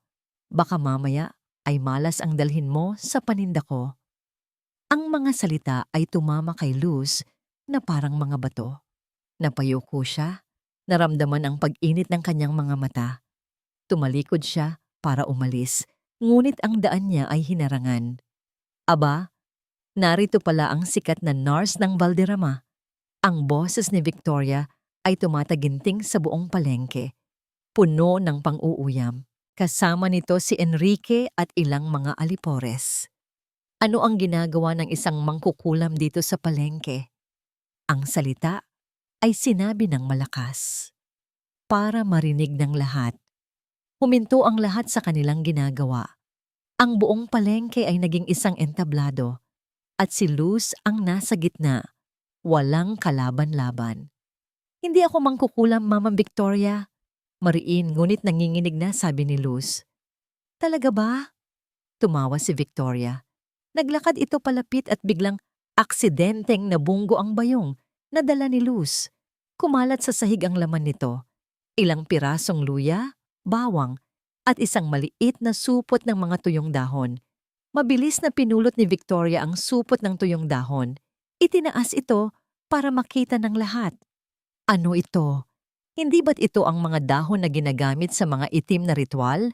Baka mamaya ay malas ang dalhin mo sa paninda ko. Ang mga salita ay tumama kay Luz na parang mga bato. Napayuko siya, naramdaman ang pag-init ng kanyang mga mata. Tumalikod siya para umalis, ngunit ang daan niya ay hinarangan. Aba, narito pala ang sikat na nurse ng Valderrama. Ang boses ni Victoria ay tumataginting sa buong palengke, puno ng pang-uuyam. Kasama nito si Enrique at ilang mga alipores. Ano ang ginagawa ng isang mangkukulam dito sa palengke? Ang salita ay sinabi ng malakas, para marinig ng lahat. Huminto ang lahat sa kanilang ginagawa. Ang buong palengke ay naging isang entablado, at si Luz ang nasa gitna, walang kalaban-laban. Hindi ako mangkukulam, Mama Victoria. Mariin ngunit nanginginig na sabi ni Luz. Talaga ba? Tumawa si Victoria. Naglakad ito palapit at biglang aksidenteng nabunggo ang bayong na dala ni Luz. Kumalat sa sahig ang laman nito. Ilang pirasong luya, bawang, at isang maliit na supot ng mga tuyong dahon. Mabilis na pinulot ni Victoria ang supot ng tuyong dahon. Itinaas ito para makita ng lahat. Ano ito? Hindi ba't ito ang mga dahon na ginagamit sa mga itim na ritual?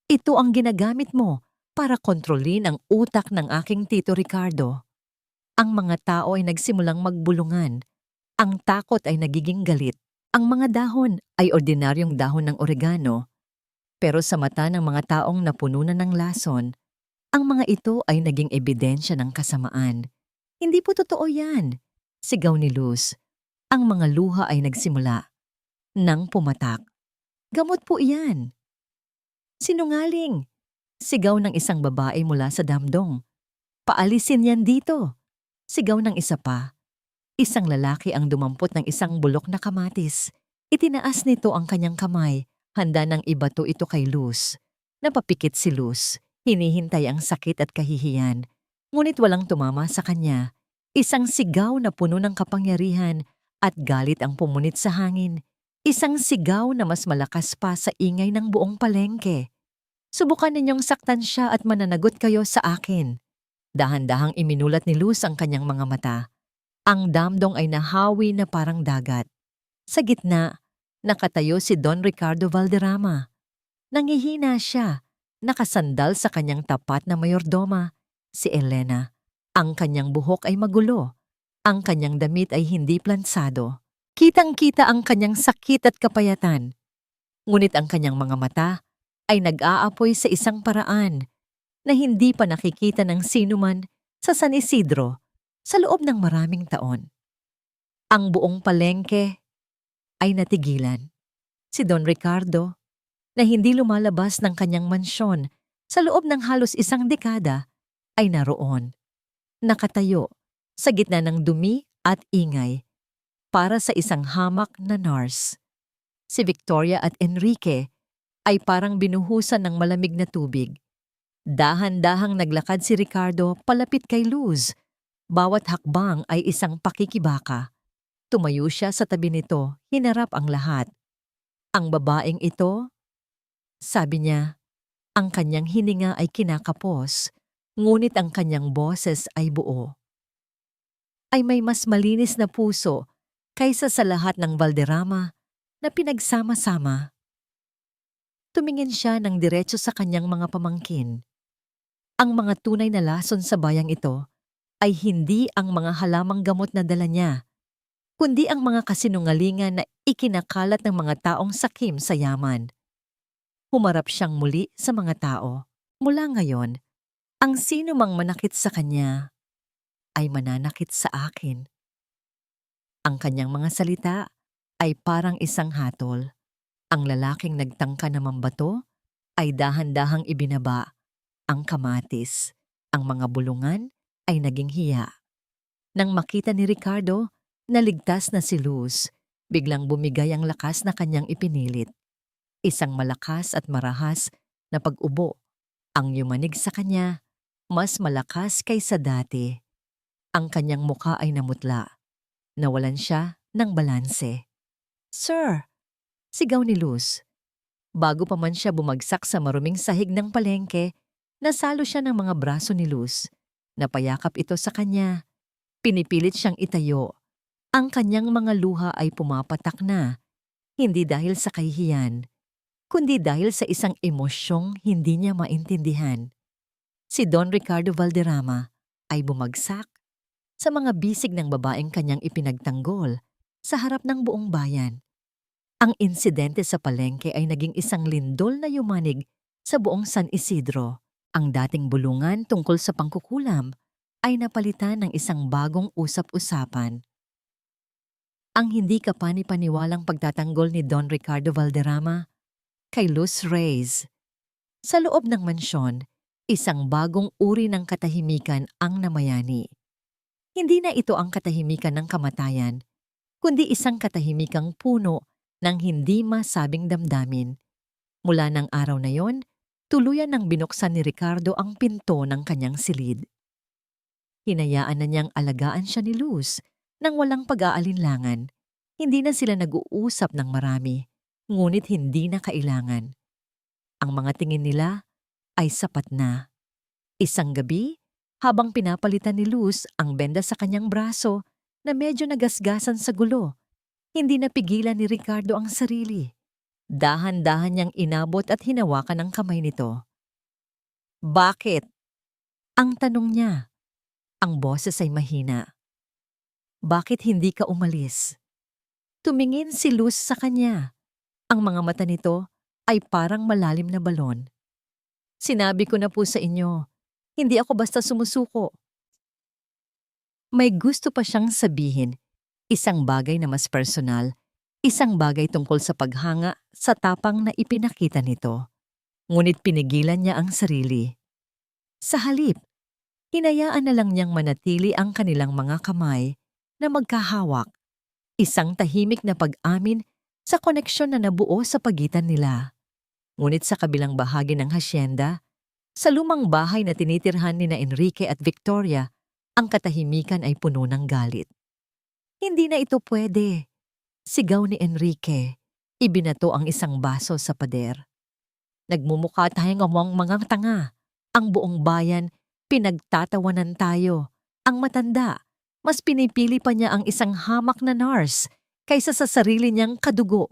Ito ang ginagamit mo para kontrolin ang utak ng aking Tito Ricardo. Ang mga tao ay nagsimulang magbulungan. Ang takot ay nagiging galit. Ang mga dahon ay ordinaryong dahon ng oregano. Pero sa mata ng mga taong napununan ng lason, ang mga ito ay naging ebidensya ng kasamaan. Hindi po totoo yan, sigaw ni Luz. Ang mga luha ay nagsimula. Nang pumatak. Gamot po iyan. Sinungaling, sigaw ng isang babae mula sa damdong. Paalisin yan dito, sigaw ng isa pa. Isang lalaki ang dumampot ng isang bulok na kamatis. Itinaas nito ang kanyang kamay, handa ng ibato ito kay Luz. Napapikit si Luz, hinihintay ang sakit at kahihiyan. Ngunit walang tumama sa kanya. Isang sigaw na puno ng kapangyarihan at galit ang pumunit sa hangin. Isang sigaw na mas malakas pa sa ingay ng buong palengke. Subukan ninyong saktan siya at mananagot kayo sa akin. Dahan-dahang iminulat ni Luz ang kanyang mga mata. Ang damdong ay nahawi na parang dagat. Sa gitna, nakatayo si Don Ricardo Valderrama. Nangihina siya, nakasandal sa kanyang tapat na mayordoma, si Elena. Ang kanyang buhok ay magulo. Ang kanyang damit ay hindi plansado. Kitang-kita ang kanyang sakit at kapayatan. Ngunit ang kanyang mga mata ay nag-aapoy sa isang paraan na hindi pa nakikita ng sinuman sa San Isidro sa loob ng maraming taon. Ang buong palengke ay natigilan. Si Don Ricardo, na hindi lumalabas ng kanyang mansyon sa loob ng halos isang dekada, ay naroon. Nakatayo sa gitna ng dumi at ingay para sa isang hamak na nurse. Si Victoria at Enrique ay parang binuhusan ng malamig na tubig. Dahan-dahang naglakad si Ricardo palapit kay Luz. Bawat hakbang ay isang pakikibaka. Tumayo siya sa tabi nito, hinarap ang lahat. Ang babaeng ito, sabi niya, ang kanyang hininga ay kinakapos, ngunit ang kanyang boses ay buo. Ay may mas malinis na puso kaysa sa lahat ng Valderrama na pinagsama-sama. Tumingin siya ng diretso sa kanyang mga pamangkin. Ang mga tunay na lason sa bayang ito ay hindi ang mga halamang gamot na dala niya, kundi ang mga kasinungalingan na ikinakalat ng mga taong sakim sa yaman. Humarap siyang muli sa mga tao. Mula ngayon, ang sino mang manakit sa kanya ay mananakit sa akin. Ang kanyang mga salita ay parang isang hatol. Ang lalaking nagtangka na mambato ay dahan-dahang ibinaba ang kamatis. Ang mga bulungan ay naging hiya. Nang makita ni Ricardo na ligtas na si Luz, biglang bumigay ang lakas na kanyang ipinilit. Isang malakas at marahas na pag-ubo ang yumanig sa kanya, mas malakas kaysa dati. Ang kanyang muka ay namutla. Nawalan siya ng balanse. "Sir!" sigaw ni Luz. Bago pa man siya bumagsak sa maruming sahig ng palengke, nasalo siya ng mga braso ni Luz. Napayakap ito sa kanya. Pinipilit siyang itayo. Ang kanyang mga luha ay pumapatak na, hindi dahil sa kahihiyan, kundi dahil sa isang emosyong hindi niya maintindihan. Si Don Ricardo Valderrama ay bumagsak sa mga bisig ng babaeng kanyang ipinagtanggol sa harap ng buong bayan. Ang insidente sa palengke ay naging isang lindol na yumanig sa buong San Isidro. Ang dating bulungan tungkol sa pangkukulam ay napalitan ng isang bagong usap-usapan. Ang hindi kapani-paniwalang pagtatanggol ni Don Ricardo Valderrama kay Luz Reyes. Sa loob ng mansyon, isang bagong uri ng katahimikan ang namayani. Hindi na ito ang katahimikan ng kamatayan, kundi isang katahimikang puno ng hindi masabing damdamin. Mula ng araw na yon, tuluyan nang binuksan ni Ricardo ang pinto ng kanyang silid. Hinayaan na niyang alagaan siya ni Luz nang walang pag-aalinlangan. Hindi na sila nag-uusap ng marami, ngunit hindi na kailangan. Ang mga tingin nila ay sapat na. Isang gabi, habang pinapalitan ni Luz ang benda sa kanyang braso na medyo nagasgasan sa gulo, hindi napigilan ni Ricardo ang sarili. Dahan-dahan niyang inabot at hinawakan ang kamay nito. "Bakit?" ang tanong niya. Ang boses ay mahina. "Bakit hindi ka umalis?" Tumingin si Luz sa kanya. Ang mga mata nito ay parang malalim na balon. "Sinabi ko na po sa inyo, hindi ako basta sumusuko." May gusto pa siyang sabihin, isang bagay na mas personal, isang bagay tungkol sa paghanga sa tapang na ipinakita nito. Ngunit pinigilan niya ang sarili. Sa halip, hinayaan na lang niyang manatili ang kanilang mga kamay na magkahawak. Isang tahimik na pag-amin sa koneksyon na nabuo sa pagitan nila. Ngunit sa kabilang bahagi ng hasyenda, sa lumang bahay na tinitirhan ni na Enrique at Victoria, ang katahimikan ay puno ng galit. "Hindi na ito pwede," sigaw ni Enrique. Ibinato ang isang baso sa pader. "Nagmumukha tayong mga tanga. Ang buong bayan, pinagtatawanan tayo. Ang matanda, mas pinipili pa niya ang isang hamak na nurse kaysa sa sarili niyang kadugo."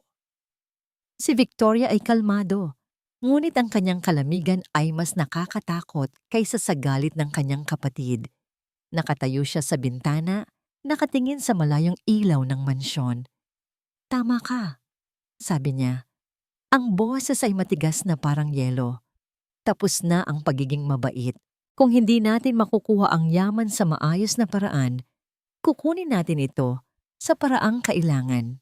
Si Victoria ay kalmado, ngunit ang kanyang kalamigan ay mas nakakatakot kaysa sa galit ng kanyang kapatid. Nakatayo siya sa bintana, nakatingin sa malayong ilaw ng mansyon. "Tama ka," sabi niya. Ang boses ay matigas na parang yelo. Tapos na ang pagiging mabait. Kung hindi natin makukuha ang yaman sa maayos na paraan, kukunin natin ito sa paraang kailangan.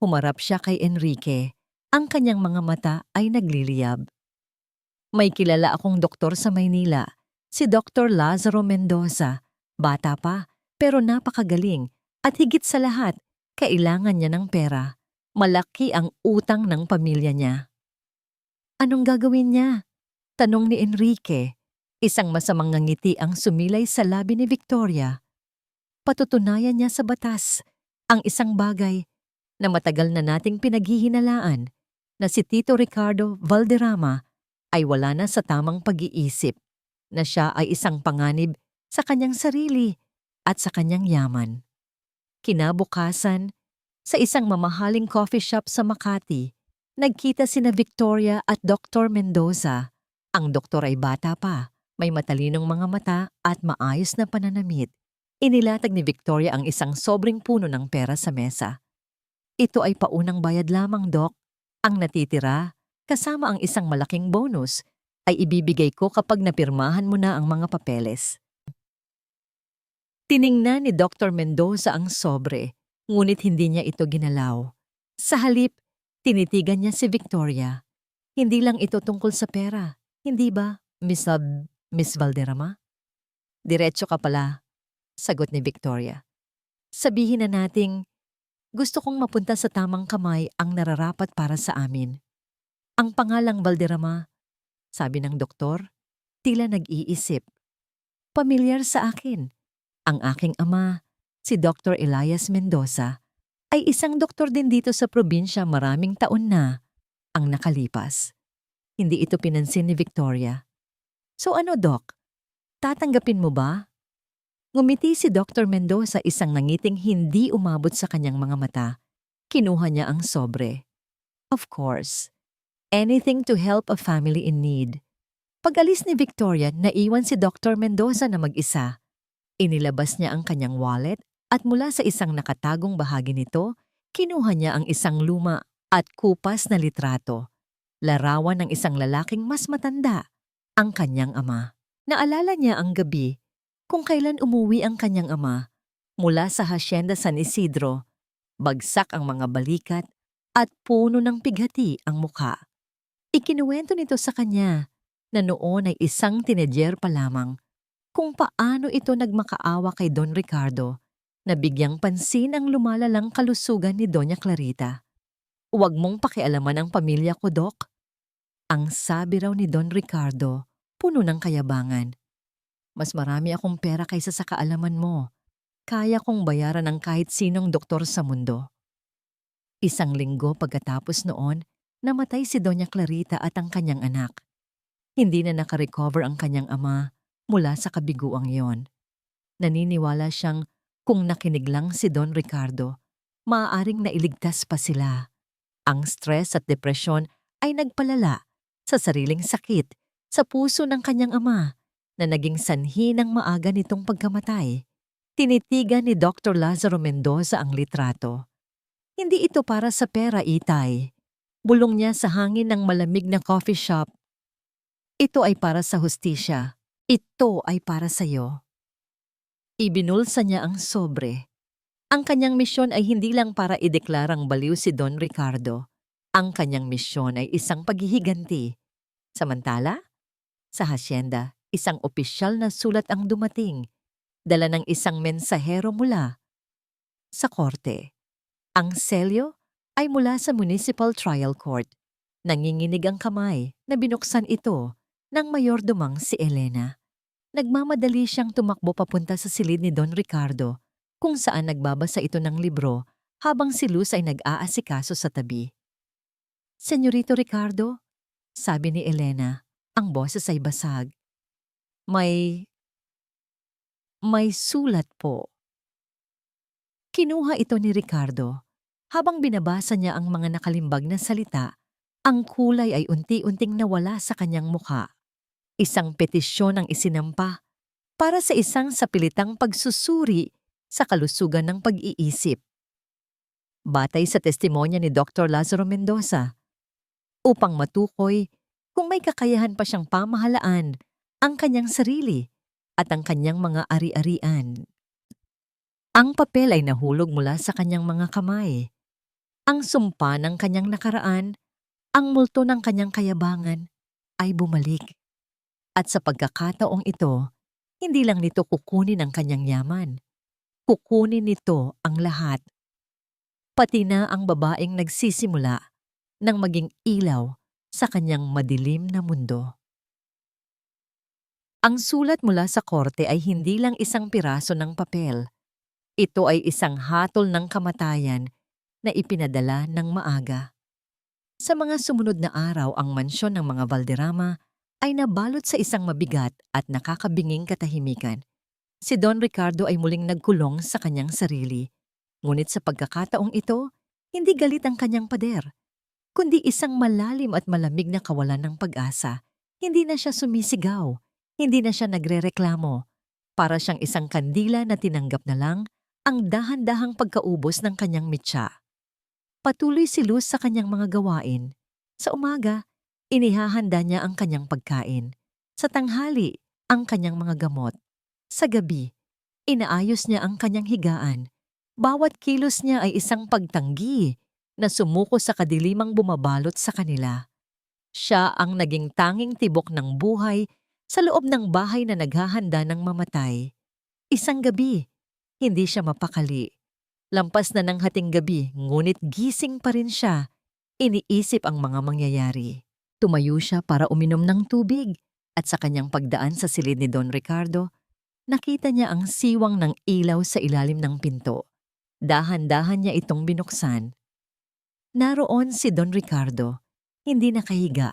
Humarap siya kay Enrique. Ang kanyang mga mata ay nagliliyab. "May kilala akong doktor sa Maynila, si Dr. Lazaro Mendoza. Bata pa, pero napakagaling. At higit sa lahat, kailangan niya ng pera. Malaki ang utang ng pamilya niya." "Anong gagawin niya?" tanong ni Enrique. Isang masamang ngiti ang sumilay sa labi ni Victoria. Patutunayan niya sa batas ang isang bagay na matagal na nating pinaghihinalaan, na si Tito Ricardo Valderrama ay wala na sa tamang pag-iisip, na siya ay isang panganib sa kanyang sarili at sa kanyang yaman. Kinabukasan, sa isang mamahaling coffee shop sa Makati, nagkita sina Victoria at Dr. Mendoza. Ang doktor ay bata pa, may matalinong mga mata at maayos na pananamit. Inilatag ni Victoria ang isang sobrang puno ng pera sa mesa. "Ito ay paunang bayad lamang, Dok. Ang natitira, kasama ang isang malaking bonus, ay ibibigay ko kapag napirmahan mo na ang mga papeles." Tiningnan ni Dr. Mendoza ang sobre, ngunit hindi niya ito ginalaw. Sa halip, tinitigan niya si Victoria. Hindi lang ito tungkol sa pera. Hindi ba, Miss Valderrama? Diretso ka pala, sagot ni Victoria. Sabihin na nating gusto kong mapunta sa tamang kamay ang nararapat para sa amin. Ang pangalang Valderrama, sabi ng doktor, tila nag-iisip. Pamilyar sa akin. Ang aking ama, si Dr. Elias Mendoza, ay isang doktor din dito sa probinsya maraming taon na ang nakalipas. Hindi ito pinansin ni Victoria. So ano, Doc? Tatanggapin mo ba? Ngumiti si Dr. Mendoza, isang nangiting hindi umabot sa kanyang mga mata. Kinuha niya ang sobre. Of course. Anything to help a family in need. Pag-alis ni Victoria, naiwan si Dr. Mendoza na mag-isa. Inilabas niya ang kanyang wallet at mula sa isang nakatagong bahagi nito, kinuha niya ang isang luma at kupas na litrato. Larawan ng isang lalaking mas matanda, ang kanyang ama. Naalala niya ang gabi kung kailan umuwi ang kanyang ama mula sa Hacienda San Isidro. Bagsak ang mga balikat at puno ng pighati ang mukha. Ikinuwento nito sa kanya na noon ay isang tinedyer pa lamang kung paano ito nagmakaawa kay Don Ricardo na bigyang pansin ang lumalalang kalusugan ni Doña Clarita. Huwag mong pakialaman ang pamilya ko, Doc. Ang sabi raw ni Don Ricardo, puno ng kayabangan. Mas marami akong pera kaysa sa kaalaman mo. Kaya kong bayaran ng kahit sinong doktor sa mundo. Isang linggo pagkatapos noon, namatay si Doña Clarita at ang kanyang anak. Hindi na nakarecover ang kanyang ama mula sa kabiguang yon. Naniniwala siyang kung nakinig lang si Don Ricardo, maaaring nailigtas pa sila. Ang stress at depresyon ay nagpalala sa sariling sakit sa puso ng kanyang ama na naging sanhi ng maaga nitong pagkamatay. Tinitigan ni Dr. Lazaro Mendoza ang litrato. Hindi ito para sa pera, Itay. Bulong niya sa hangin ng malamig na coffee shop. Ito ay para sa hustisya. Ito ay para sa iyo. Ibinulsa niya ang sobre. Ang kanyang misyon ay hindi lang para ideklarang baliw si Don Ricardo. Ang kanyang misyon ay isang paghihiganti. Samantala, sa hacienda, isang opisyal na sulat ang dumating, dala ng isang mensahero mula sa korte. Ang selyo ay mula sa Municipal Trial Court. Nanginginig ang kamay na binuksan ito ng mayordomang si Elena. Nagmamadali siyang tumakbo papunta sa silid ni Don Ricardo, kung saan nagbabasa ito ng libro habang si Luz ay nag-aasikaso sa tabi. Senyorito Ricardo, sabi ni Elena, ang boses ay basag. May sulat po. Kinuha ito ni Ricardo. Habang binabasa niya ang mga nakalimbag na salita, ang kulay ay unti-unting nawala sa kanyang mukha. Isang petisyon ang isinampa para sa isang sapilitang pagsusuri sa kalusugan ng pag-iisip. Batay sa testimonya ni Dr. Lazaro Mendoza, upang matukoy kung may kakayahan pa siyang pamahalaan ang kanyang sarili at ang kanyang mga ari-arian. Ang papel ay nahulog mula sa kanyang mga kamay. Ang sumpa ng kanyang nakaraan, ang multo ng kanyang kayabangan, ay bumalik. At sa pagkakataong ito, hindi lang nito kukunin ang kanyang yaman. Kukunin nito ang lahat. Pati na ang babaeng nagsisimula nang maging ilaw sa kanyang madilim na mundo. Ang sulat mula sa korte ay hindi lang isang piraso ng papel. Ito ay isang hatol ng kamatayan na ipinadala ng maaga. Sa mga sumunod na araw, ang mansyon ng mga Valderrama ay nabalot sa isang mabigat at nakakabinging katahimikan. Si Don Ricardo ay muling nagkulong sa kanyang sarili. Ngunit sa pagkakataong ito, hindi galit ang kanyang pader, kundi isang malalim at malamig na kawalan ng pag-asa. Hindi na siya sumisigaw, hindi na siya nagrereklamo. Para siyang isang kandila na tinanggap na lang ang dahan-dahang pagkaubos ng kanyang mitsa. Patuloy si Luz sa kanyang mga gawain. Sa umaga, inihahanda niya ang kanyang pagkain. Sa tanghali, ang kanyang mga gamot. Sa gabi, inaayos niya ang kanyang higaan. Bawat kilos niya ay isang pagtanggi na sumuko sa kadilimang bumabalot sa kanila. Siya ang naging tanging tibok ng buhay sa loob ng bahay na naghahanda ng mamatay. Isang gabi, hindi siya mapakali. Lampas na ng hating gabi, ngunit gising pa rin siya. Iniisip ang mga mangyayari. Tumayo siya para uminom ng tubig at sa kanyang pagdaan sa silid ni Don Ricardo, nakita niya ang siwang ng ilaw sa ilalim ng pinto. Dahan-dahan niya itong binuksan. Naroon si Don Ricardo, hindi nakahiga,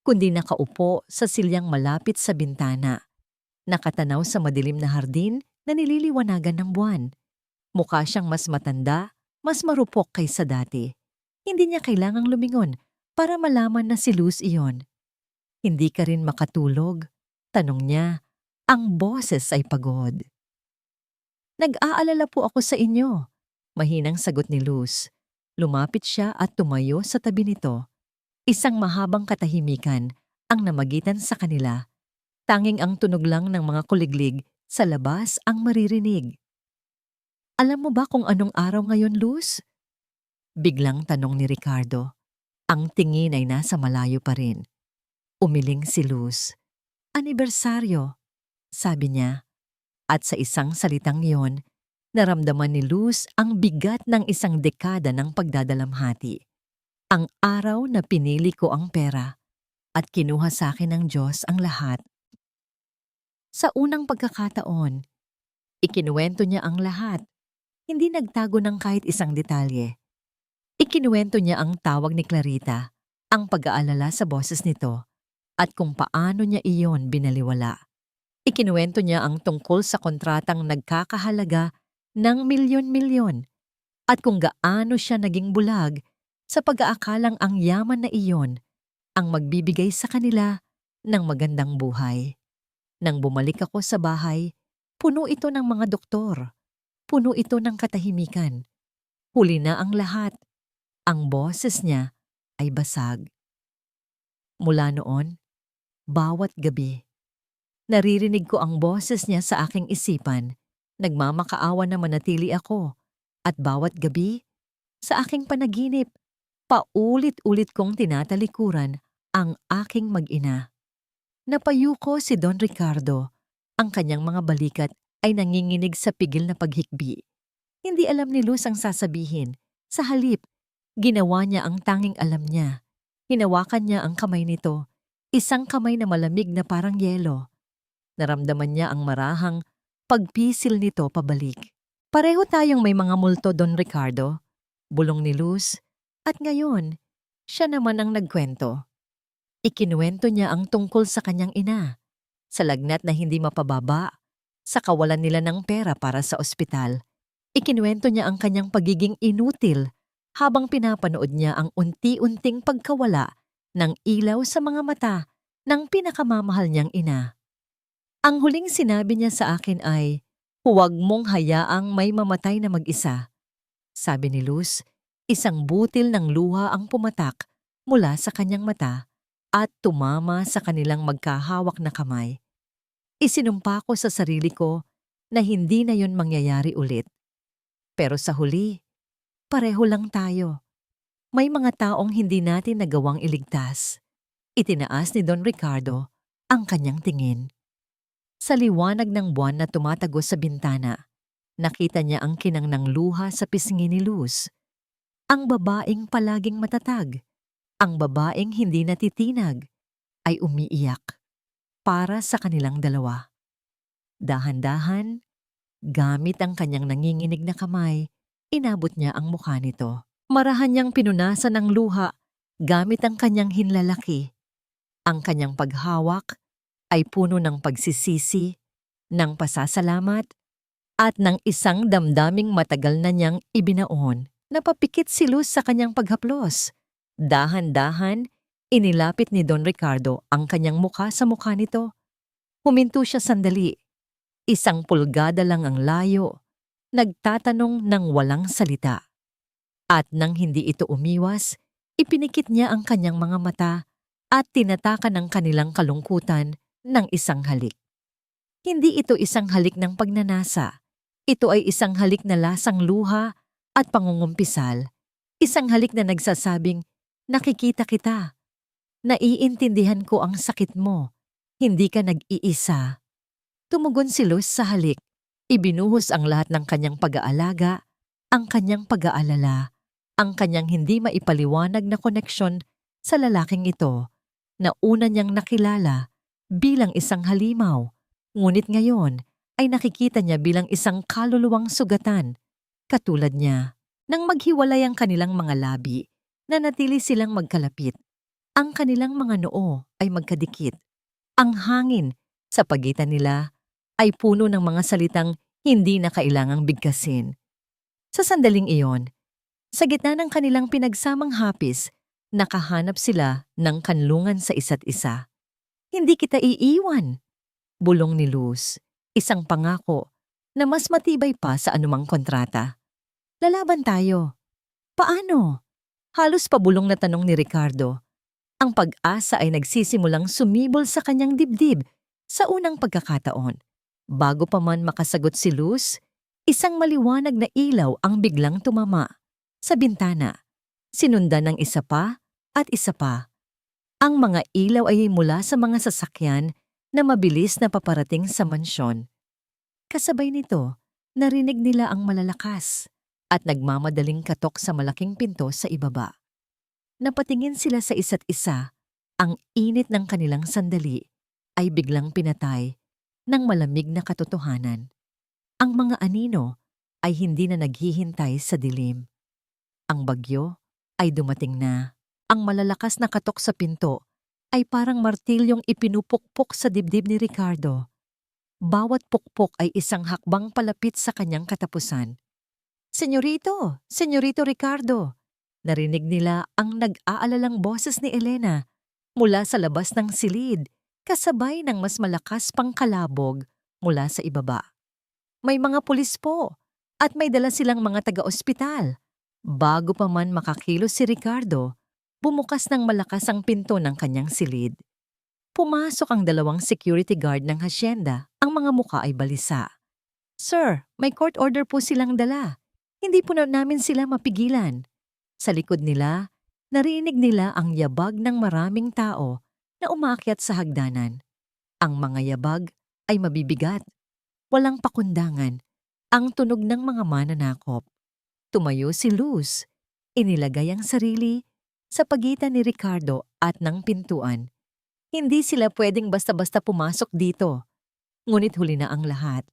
kundi nakaupo sa silyang malapit sa bintana. Nakatanaw sa madilim na hardin na nililiwanagan ng buwan. Mukha siyang mas matanda, mas marupok kaysa dati. Hindi niya kailangang lumingon para malaman na si Luz iyon. Hindi ka rin makatulog? Tanong niya. Ang boses ay pagod. Nag-aalala po ako sa inyo. Mahinang sagot ni Luz. Lumapit siya at tumayo sa tabi nito. Isang mahabang katahimikan ang namagitan sa kanila. Tanging ang tunog lang ng mga kuliglig sa labas ang maririnig. Alam mo ba kung anong araw ngayon, Luz? Biglang tanong ni Ricardo. Ang tingin ay nasa malayo pa rin. Umiling si Luz. Anibersaryo, sabi niya. At sa isang salitang iyon, naramdaman ni Luz ang bigat ng isang dekada ng pagdadalamhati. Ang araw na pinili ko ang pera at kinuha sa akin ng Diyos ang lahat. Sa unang pagkakataon, ikinuwento niya ang lahat. Hindi nagtago ng kahit isang detalye. Ikinuwento niya ang tawag ni Clarita, ang pag-aalala sa boses nito, at kung paano niya iyon binaliwala. Ikinuwento niya ang tungkol sa kontratang nagkakahalaga ng milyon-milyon, at kung gaano siya naging bulag sa pag-aakalang ang yaman na iyon ang magbibigay sa kanila ng magandang buhay. Nang bumalik ako sa bahay, puno ito ng mga doktor, puno ito ng katahimikan. Huli na ang lahat. Ang boses niya ay basag. Mula noon, bawat gabi, naririnig ko ang boses niya sa aking isipan. Nagmamakaawa na manatili ako. At bawat gabi, sa aking panaginip, paulit-ulit kong tinatalikuran ang aking mag-ina. Napayuko si Don Ricardo. Ang kanyang mga balikat ay nanginginig sa pigil na paghikbi. Hindi alam ni Luz ang sasabihin. Sa halip, ginawa niya ang tanging alam niya. Hinawakan niya ang kamay nito, isang kamay na malamig na parang yelo. Naramdaman niya ang marahang pagpisil nito pabalik. Pareho tayong may mga multo, Don Ricardo, bulong ni Luz, at ngayon, siya naman ang nagkwento. Ikinuwento niya ang tungkol sa kanyang ina, sa lagnat na hindi mapababa, sa kawalan nila ng pera para sa ospital. Ikinuwento niya ang kanyang pagiging inutil habang pinapanood niya ang unti-unting pagkawala ng ilaw sa mga mata ng pinakamamahal niyang ina. Ang huling sinabi niya sa akin ay, "Huwag mong hayaang may mamatay na mag-isa." Sabi ni Luz, isang butil ng luha ang pumatak mula sa kanyang mata at tumama sa kanilang magkahawak na kamay. Isinumpa ko sa sarili ko na hindi na yon mangyayari ulit. Pero sa huli, pareho lang tayo. May mga taong hindi natin nagawang iligtas. Itinaas ni Don Ricardo ang kanyang tingin. Sa liwanag ng buwan na tumatagos sa bintana, nakita niya ang kinang ng luha sa pisngi ni Luz. Ang babaeng palaging matatag, ang babaeng hindi natitinag, ay umiiyak para sa kanilang dalawa. Dahan-dahan, gamit ang kanyang nanginginig na kamay, inabot niya ang mukha nito. Marahan niyang pinunasan ng luha gamit ang kanyang hinlalaki. Ang kanyang paghawak ay puno ng pagsisisi, ng pasasalamat, at ng isang damdaming matagal na niyang ibinaon. Napapikit si Luz sa kanyang paghaplos. Dahan-dahan, inilapit ni Don Ricardo ang kanyang mukha sa mukha nito. Huminto siya sandali. Isang pulgada lang ang layo. Nagtatanong ng walang salita. At nang hindi ito umiwas, ipinikit niya ang kanyang mga mata at tinatakan ng kanilang kalungkutan ng isang halik. Hindi ito isang halik ng pagnanasa. Ito ay isang halik na lasang luha at pangungumpisal. Isang halik na nagsasabing, "Nakikita kita. Naiintindihan ko ang sakit mo. Hindi ka nag-iisa. Tumugon si Luz sa halik. Ibinuhos ang lahat ng kanyang pag-aalaga, ang kanyang pag-aalala, ang kanyang hindi maipaliwanag na koneksyon sa lalaking ito na una niyang nakilala bilang isang halimaw, ngunit ngayon ay nakikita niya bilang isang kaluluwang sugatan. Katulad niya, nang maghiwalay ang kanilang mga labi, nanatili silang magkalapit. Ang kanilang mga noo ay magkadikit. Ang hangin sa pagitan nila ay puno ng mga salitang hindi na kailangang bigkasin. Sa sandaling iyon, sa gitna ng kanilang pinagsamang hapis, nakahanap sila ng kanlungan sa isa't isa. Hindi kita iiwan, bulong ni Luz, isang pangako na mas matibay pa sa anumang kontrata. Lalaban tayo. Paano? Halos pabulong na tanong ni Ricardo. Ang pag-asa ay nagsisimulang sumibol sa kanyang dibdib sa unang pagkakataon. Bago pa man makasagot si Luz, isang maliwanag na ilaw ang biglang tumama sa bintana. Sinundan ng isa pa at isa pa. Ang mga ilaw ay mula sa mga sasakyan na mabilis na paparating sa mansyon. Kasabay nito, narinig nila ang malalakas at nagmamadaling katok sa malaking pinto sa ibaba. Napatingin sila sa isa't isa. Ang init ng kanilang sandali ay biglang pinatay ng malamig na katotohanan. Ang mga anino ay hindi na naghihintay sa dilim. Ang bagyo ay dumating na. Ang malalakas na katok sa pinto ay parang martilyong ipinupukpok sa dibdib ni Ricardo. Bawat pukpok ay isang hakbang palapit sa kanyang katapusan. Senyorito! Senyorito Ricardo! Narinig nila ang nag-aalalang boses ni Elena mula sa labas ng silid, kasabay ng mas malakas pang kalabog mula sa ibaba. May mga pulis po at may dala silang mga taga-ospital. Bago pa man makakilos si Ricardo, bumukas ng malakas ang pinto ng kanyang silid. Pumasok ang dalawang security guard ng hasyenda, ang mga muka ay balisa. Sir, may court order po silang dala. Hindi po namin sila mapigilan. Sa likod nila, narinig nila ang yabag ng maraming tao na umaakyat sa hagdanan. Ang mga yabag ay mabibigat. Walang pakundangan. Ang tunog ng mga mananakop. Tumayo si Luz. Inilagay ang sarili sa pagitan ni Ricardo at ng pintuan. Hindi sila pwedeng basta-basta pumasok dito. Ngunit huli na ang lahat.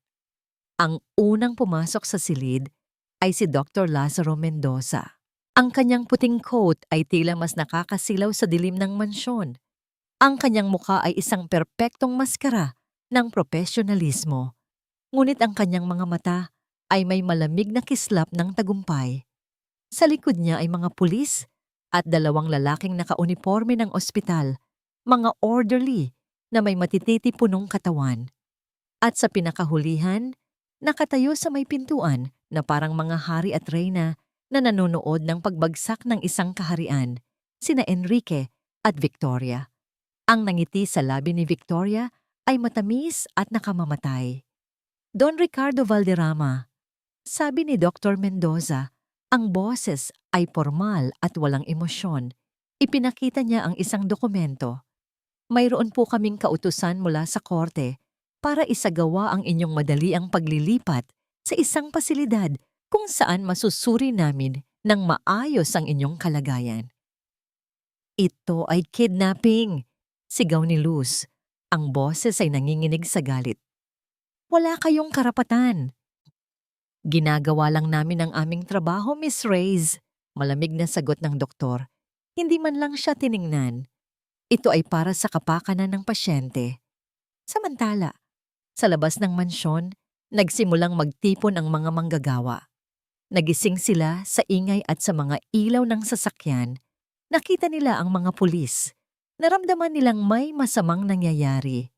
Ang unang pumasok sa silid ay si Dr. Lazaro Mendoza. Ang kanyang puting coat ay tila mas nakakasilaw sa dilim ng mansyon. Ang kanyang mukha ay isang perpektong maskara ng profesionalismo. Ngunit ang kanyang mga mata ay may malamig na kislap ng tagumpay. Sa likod niya ay mga pulis at dalawang lalaking nakauniforme ng ospital, mga orderly na may matititipunong katawan. At sa pinakahulihan, nakatayo sa may pintuan na parang mga hari at reyna na nanonood ng pagbagsak ng isang kaharian, sina Enrique at Victoria. Ang nangiti sa labi ni Victoria ay matamis at nakamamatay. Don Ricardo Valderrama, sabi ni Dr. Mendoza, ang boses ay formal at walang emosyon. Ipinakita niya ang isang dokumento. Mayroon po kaming kautusan mula sa korte para isagawa ang inyong madaliang paglilipat sa isang pasilidad kung saan masusuri namin ng maayos ang inyong kalagayan. Ito ay kidnapping, sigaw ni Luz. Ang boses ay nanginginig sa galit. Wala kayong karapatan. Ginagawa lang namin ang aming trabaho, Miss Reyes. Malamig na sagot ng doktor. Hindi man lang siya tiningnan. Ito ay para sa kapakanan ng pasyente. Samantala, sa labas ng mansyon, nagsimulang magtipon ang mga manggagawa. Nagising sila sa ingay at sa mga ilaw ng sasakyan. Nakita nila ang mga pulis. Naramdaman nilang may masamang nangyayari.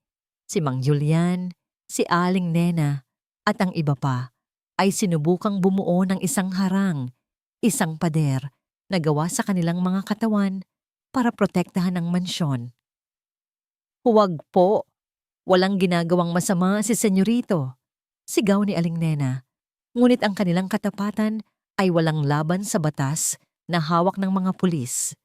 Si Mang Julian, si Aling Nena, at ang iba pa ay sinubukang bumuo ng isang harang, isang pader na gawa sa kanilang mga katawan para protektahan ang mansyon. Huwag po! Walang ginagawang masama si Senyorito, sigaw ni Aling Nena. Ngunit ang kanilang katapatan ay walang laban sa batas na hawak ng mga pulis.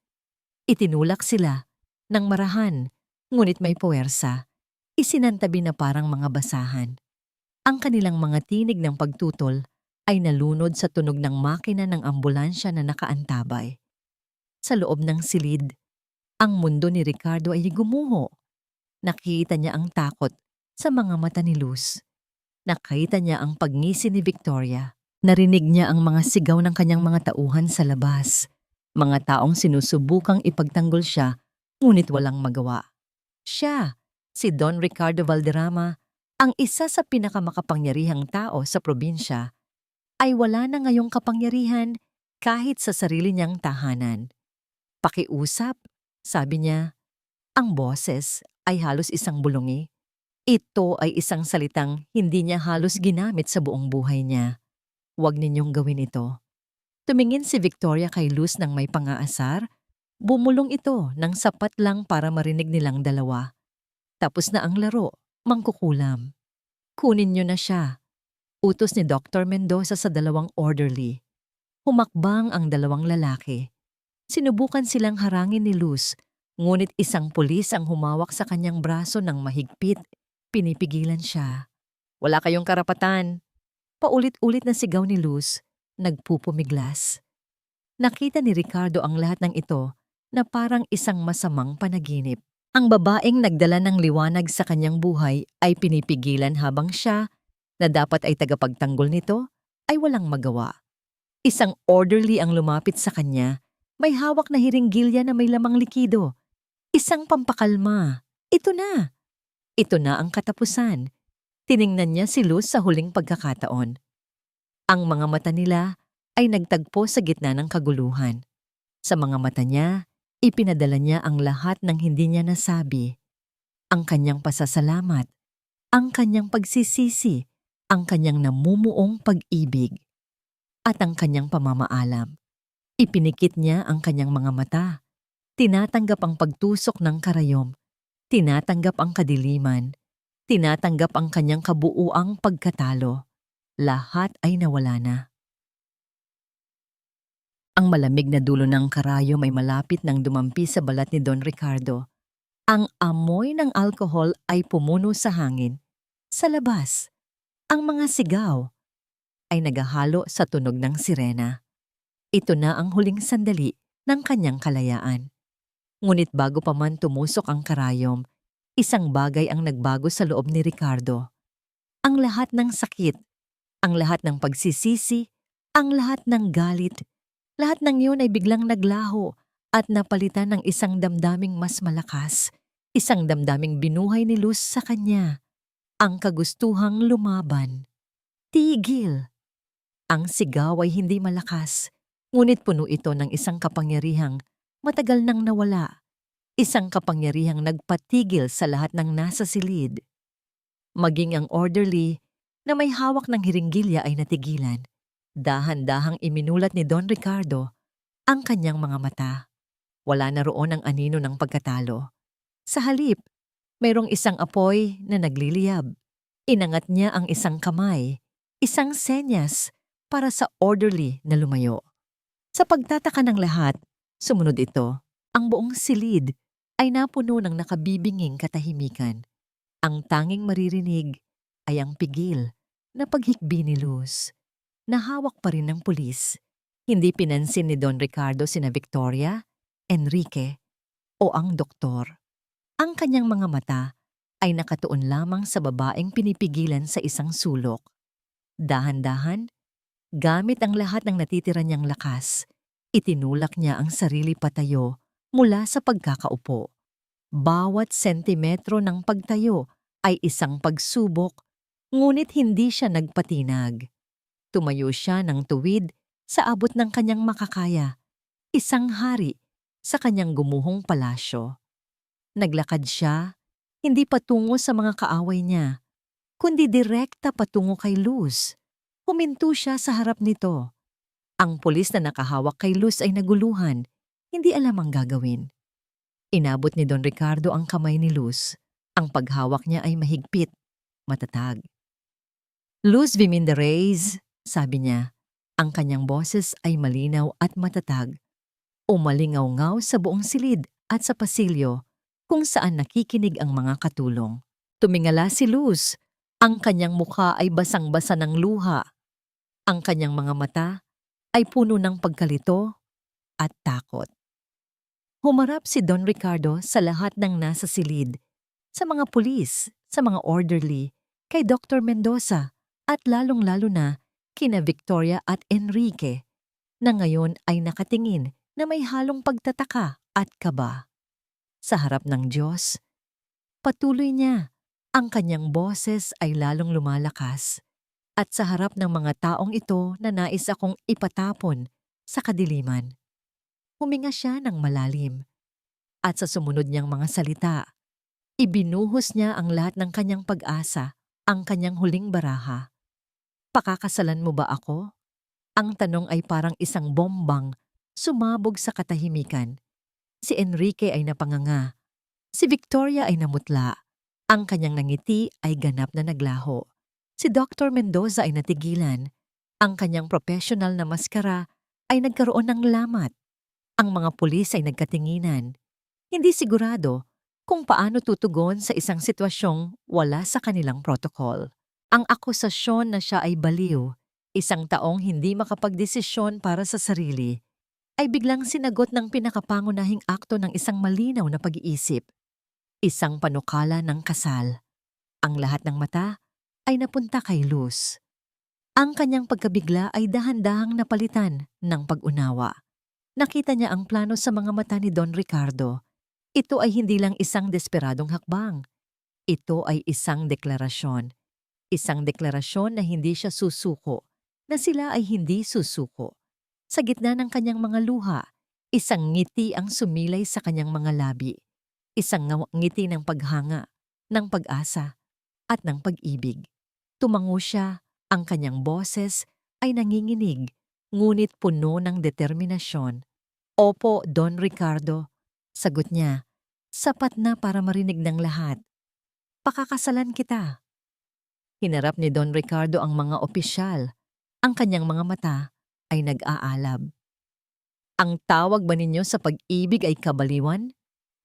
Itinulak sila ng marahan, ngunit may puwersa. Isinantabi na parang mga basahan. Ang kanilang mga tinig ng pagtutol ay nalunod sa tunog ng makina ng ambulansya na nakaantabay. Sa loob ng silid, ang mundo ni Ricardo ay gumuho. Nakita niya ang takot sa mga mata ni Luz. Nakita niya ang pagngisi ni Victoria. Narinig niya ang mga sigaw ng kanyang mga tauhan sa labas. Mga taong sinusubukang ipagtanggol siya, ngunit walang magawa. Siya, si Don Ricardo Valderrama, ang isa sa pinakamakapangyarihang tao sa probinsya, ay wala na ngayong kapangyarihan kahit sa sarili niyang tahanan. Pakiusap, sabi niya. Ang boses ay halos isang bulungi. Ito ay isang salitang hindi niya halos ginamit sa buong buhay niya. Huwag ninyong gawin ito. Tumingin si Victoria kay Luz ng may pang-aasar. Bumulong ito ng sapat lang para marinig nilang dalawa. Tapos na ang laro, mangkukulam. Kunin niyo na siya. Utos ni Dr. Mendoza sa dalawang orderly. Humakbang ang dalawang lalaki. Sinubukan silang harangin ni Luz, ngunit isang pulis ang humawak sa kanyang braso ng mahigpit. Pinipigilan siya. Wala kayong karapatan. Paulit-ulit na sigaw ni Luz, nagpupumiglas. Nakita ni Ricardo ang lahat ng ito na parang isang masamang panaginip. Ang babaeng nagdala ng liwanag sa kanyang buhay ay pinipigilan habang siya, na dapat ay tagapagtanggol nito, ay walang magawa. Isang orderly ang lumapit sa kanya, may hawak na hiringgilya na may lamang likido. Isang pampakalma. Ito na. Ito na ang katapusan. Tiningnan niya si Luz sa huling pagkakataon. Ang mga mata nila ay nagtagpo sa gitna ng kaguluhan. Sa mga mata niya, ipinadala niya ang lahat ng hindi niya nasabi. Ang kanyang pasasalamat, ang kanyang pagsisisi, ang kanyang namumuong pag-ibig, at ang kanyang pamamaalam. Ipinikit niya ang kanyang mga mata. Tinatanggap ang pagtusok ng karayom. Tinatanggap ang kadiliman. Tinatanggap ang kanyang kabuuang pagkatalo. Lahat ay nawala na. Ang malamig na dulo ng karayom ay malapit nang dumampi sa balat ni Don Ricardo. Ang amoy ng alkohol ay pumuno sa hangin. Sa labas, ang mga sigaw ay nagahalo sa tunog ng sirena. Ito na ang huling sandali ng kanyang kalayaan. Ngunit bago pa man tumusok ang karayom, isang bagay ang nagbago sa loob ni Ricardo. Ang lahat ng sakit, ang lahat ng pagsisisi, ang lahat ng galit, lahat ng iyon ay biglang naglaho at napalitan ng isang damdaming mas malakas, isang damdaming binuhay ni Luz sa kanya, ang kagustuhang lumaban. Tigil! Ang sigaw ay hindi malakas, ngunit puno ito ng isang kapangyarihang matagal nang nawala. Isang kapangyarihang nagpatigil sa lahat ng nasa silid. Maging ang orderly na may hawak ng hiringgilya ay natigilan. Dahan-dahang iminulat ni Don Ricardo ang kanyang mga mata. Wala na roon ang anino ng pagkatalo. Sa halip, mayroong isang apoy na nagliliyab. Inangat niya ang isang kamay, isang senyas para sa orderly na lumayo. Sa pagtataka ng lahat, sumunod ito. Ang buong silid ay napuno ng nakabibinging katahimikan. Ang tanging maririnig ay ang pigil na paghikbi ni Luz. Nahawak pa rin ng pulis. Hindi pinansin ni Don Ricardo sina Victoria, Enrique, o ang doktor. Ang kanyang mga mata ay nakatuon lamang sa babaeng pinipigilan sa isang sulok. Dahan-dahan, gamit ang lahat ng natitira niyang lakas, itinulak niya ang sarili patayo mula sa pagkakaupo. Bawat sentimetro ng pagtayo ay isang pagsubok, ngunit hindi siya nagpatinag. Tumayo siya ng tuwid sa abot ng kanyang makakaya, isang hari sa kanyang gumuhong palasyo. Naglakad siya, hindi patungo sa mga kaaway niya, kundi direkta patungo kay Luz. Huminto siya sa harap nito. Ang pulis na nakahawak kay Luz ay naguluhan, hindi alam ang gagawin. Inabot ni Don Ricardo ang kamay ni Luz. Ang paghawak niya ay mahigpit, matatag. Luz Viminderez, sabi niya. Ang kanyang boses ay malinaw at matatag. Umalingaw-ngaw sa buong silid at sa pasilyo, kung saan nakikinig ang mga katulong. Tumingala si Luz. Ang kanyang mukha ay basang-basa ng luha. Ang kanyang mga mata ay puno ng pagkalito at takot. Humarap si Don Ricardo sa lahat ng nasa silid, sa mga pulis, sa mga orderly, kay Dr. Mendoza at lalong-lalo na kina Victoria at Enrique na ngayon ay nakatingin na may halong pagtataka at kaba. Sa harap ng Diyos, patuloy niya. Ang kanyang boses ay lalong lumalakas at sa harap ng mga taong ito na nais akong ipatapon sa kadiliman. Huminga siya ng malalim at sa sumunod niyang mga salita, ibinuhos niya ang lahat ng kanyang pag-asa, ang kanyang huling baraha. Pakakasalan mo ba ako? Ang tanong ay parang isang bombang sumabog sa katahimikan. Si Enrique ay napanganga. Si Victoria ay namutla. Ang kanyang nangiti ay ganap na naglaho. Si Dr. Mendoza ay natigilan. Ang kanyang professional na maskara ay nagkaroon ng lamat. Ang mga pulis ay nagkatinginan. Hindi sigurado kung paano tutugon sa isang sitwasyong wala sa kanilang protocol. Ang akusasyon na siya ay baliw, isang taong hindi makapagdesisyon para sa sarili, ay biglang sinagot ng pinakapangunahing akto ng isang malinaw na pag-iisip. Isang panukala ng kasal. Ang lahat ng mata ay napunta kay Luz. Ang kanyang pagkabigla ay dahan-dahang napalitan ng pag-unawa. Nakita niya ang plano sa mga mata ni Don Ricardo. Ito ay hindi lang isang desperadong hakbang. Ito ay isang deklarasyon. Isang deklarasyon na hindi siya susuko, na sila ay hindi susuko. Sa gitna ng kanyang mga luha, isang ngiti ang sumilay sa kanyang mga labi. Isang ngiti ng paghanga, ng pag-asa, at ng pag-ibig. Tumango siya, ang kanyang boses ay nanginginig, ngunit puno ng determinasyon. Opo, Don Ricardo, sagot niya, sapat na para marinig ng lahat. Pakakasalan kita. Hinarap ni Don Ricardo ang mga opisyal. Ang kanyang mga mata ay nag-aalab. Ang tawag ba ninyo sa pag-ibig ay kabaliwan?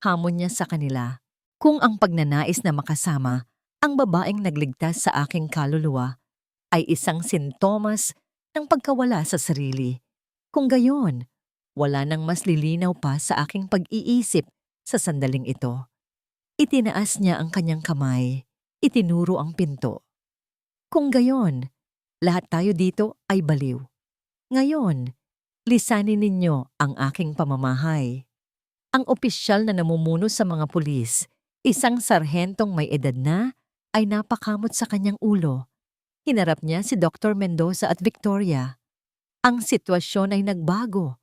Hamon niya sa kanila. Kung ang pagnanais na makasama ang babaeng nagligtas sa aking kaluluwa ay isang sintomas ng pagkawala sa sarili. Kung gayon, wala nang mas lilinaw pa sa aking pag-iisip sa sandaling ito. Itinaas niya ang kanyang kamay, itinuro ang pinto. Kung gayon, lahat tayo dito ay baliw. Ngayon, lisanin ninyo ang aking pamamahay. Ang opisyal na namumuno sa mga pulis, isang sarhentong may edad na, ay napakamot sa kanyang ulo. Hinarap niya si Dr. Mendoza at Victoria. Ang sitwasyon ay nagbago,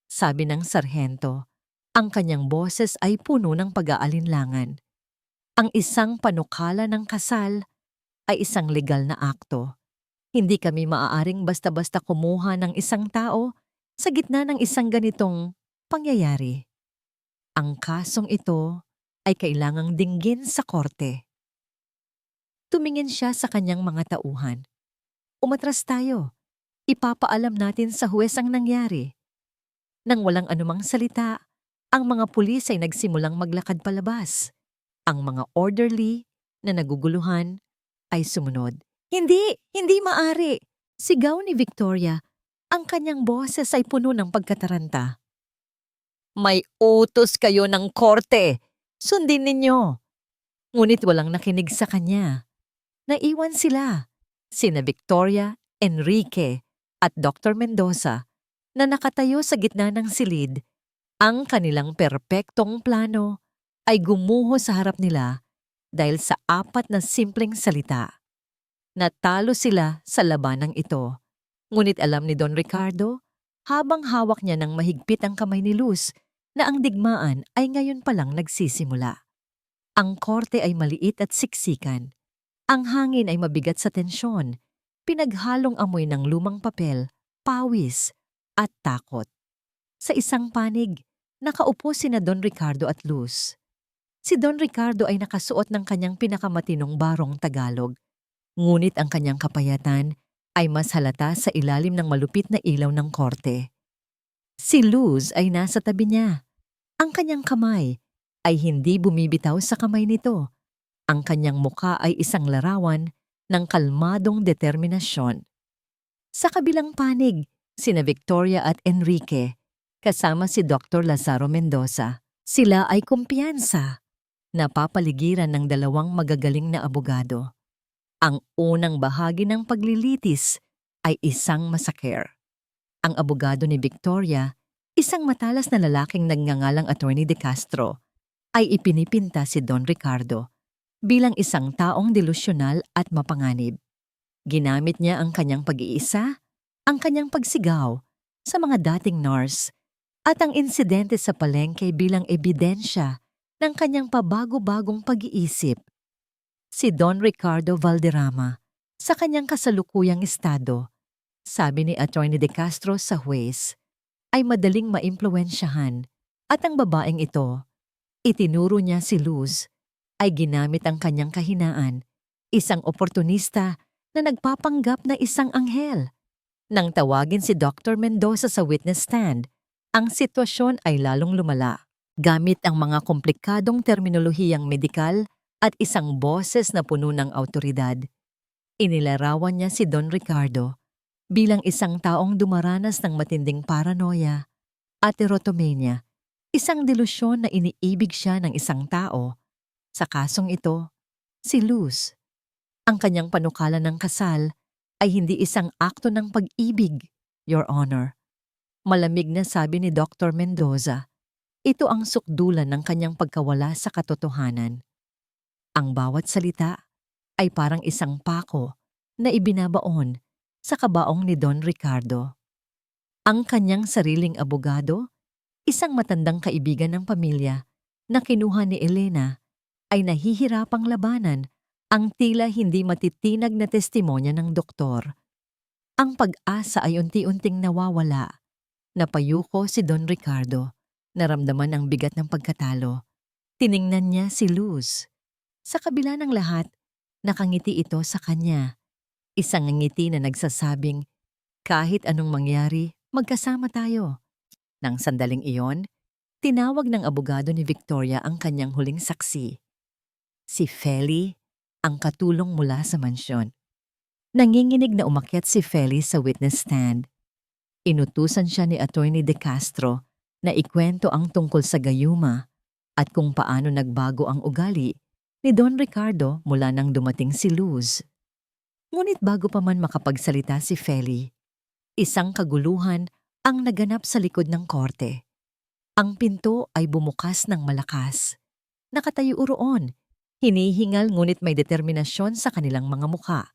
sabi ng sarhento. Ang kanyang boses ay puno ng pag-aalinlangan. Ang isang panukala ng kasal ay isang legal na akto. Hindi kami maaaring basta-basta kumuha ng isang tao sa gitna ng isang ganitong pangyayari. Ang kasong ito ay kailangang dinggin sa korte. Tumingin siya sa kanyang mga tauhan. Umatras tayo. Ipapaalam natin sa huwes ang nangyari. Nang walang anumang salita, ang mga pulis ay nagsimulang maglakad palabas. Ang mga orderly na naguguluhan ay sumunod. Hindi! Hindi maari! Sigaw ni Victoria. Ang kanyang boses ay puno ng pagkataranta. May utos kayo ng korte. Sundin ninyo. Ngunit walang nakinig sa kanya. Naiwan sila. Sina Victoria, Enrique, at Dr. Mendoza na nakatayo sa gitna ng silid. Ang kanilang perpektong plano ay gumuho sa harap nila dahil sa apat na simpleng salita. Natalo sila sa labanang ito. Ngunit alam ni Don Ricardo, habang hawak niya ng mahigpit ang kamay ni Luz, na ang digmaan ay ngayon palang nagsisimula. Ang korte ay maliit at siksikan. Ang hangin ay mabigat sa tensyon, pinaghalong amoy ng lumang papel, pawis, at takot. Sa isang panig, nakaupo sina Don Ricardo at Luz. Si Don Ricardo ay nakasuot ng kanyang pinakamatinong barong Tagalog, ngunit ang kanyang kapayatan ay mas halata sa ilalim ng malupit na ilaw ng korte. Si Luz ay nasa tabi niya. Ang kanyang kamay ay hindi bumibitaw sa kamay nito. Ang kanyang mukha ay isang larawan ng kalmadong determinasyon. Sa kabilang panig, sina Victoria at Enrique, kasama si Dr. Lazaro Mendoza, sila ay kumpiyansa, napapaligiran ng dalawang magagaling na abogado. Ang unang bahagi ng paglilitis ay isang massacre. Ang abogado ni Victoria, isang matalas na lalaking nagngangalang Attorney De Castro, ay ipinipinta si Don Ricardo bilang isang taong delusyonal at mapanganib. Ginamit niya ang kanyang pag-iisa, ang kanyang pagsigaw sa mga dating nurse at ang insidente sa palengke bilang ebidensya ng kanyang pabago-bagong pag-iisip. Si Don Ricardo Valderrama, sa kanyang kasalukuyang estado, sabi ni Attorney De Castro sa huwes, ay madaling maimpluwensyahan at ang babaeng ito, itinuro niya si Luz, ay ginamit ang kanyang kahinaan, isang oportunista na nagpapanggap na isang anghel. Nang tawagin si Dr. Mendoza sa witness stand, ang sitwasyon ay lalong lumala. Gamit ang mga komplikadong terminolohiyang medikal at isang boses na puno ng awtoridad, inilarawan niya si Don Ricardo bilang isang taong dumaranas ng matinding paranoia at erotomania, isang delusyon na iniibig siya ng isang tao. Sa kasong ito, si Luz. Ang kanyang panukala ng kasal ay hindi isang akto ng pag-ibig, Your Honor. Malamig na sabi ni Dr. Mendoza, ito ang sukdulan ng kanyang pagkawala sa katotohanan. Ang bawat salita ay parang isang pako na ibinabaon sa kabaong ni Don Ricardo. Ang kanyang sariling abogado, isang matandang kaibigan ng pamilya na kinuha ni Elena, ay nahihirapang labanan ang tila hindi matitinag na testimonya ng doktor. Ang pag-asa ay unti-unting nawawala. Napayuko si Don Ricardo. Naramdaman ang bigat ng pagkatalo. Tiningnan niya si Luz. Sa kabila ng lahat, nakangiti ito sa kanya. Isang ngiti na nagsasabing, kahit anong mangyari, magkasama tayo. Nang sandaling iyon, tinawag ng abogado ni Victoria ang kanyang huling saksi. Si Feli, ang katulong mula sa mansyon. Nanginginig na umakyat si Feli sa witness stand. Inutusan siya ni Attorney De Castro na ikwento ang tungkol sa gayuma at kung paano nagbago ang ugali ni Don Ricardo mula nang dumating si Luz. Ngunit bago pa man makapagsalita si Feli, isang kaguluhan ang naganap sa likod ng korte. Ang pinto ay bumukas ng malakas. Nakatayo roon, hinihingal ngunit may determinasyon sa kanilang mga mukha.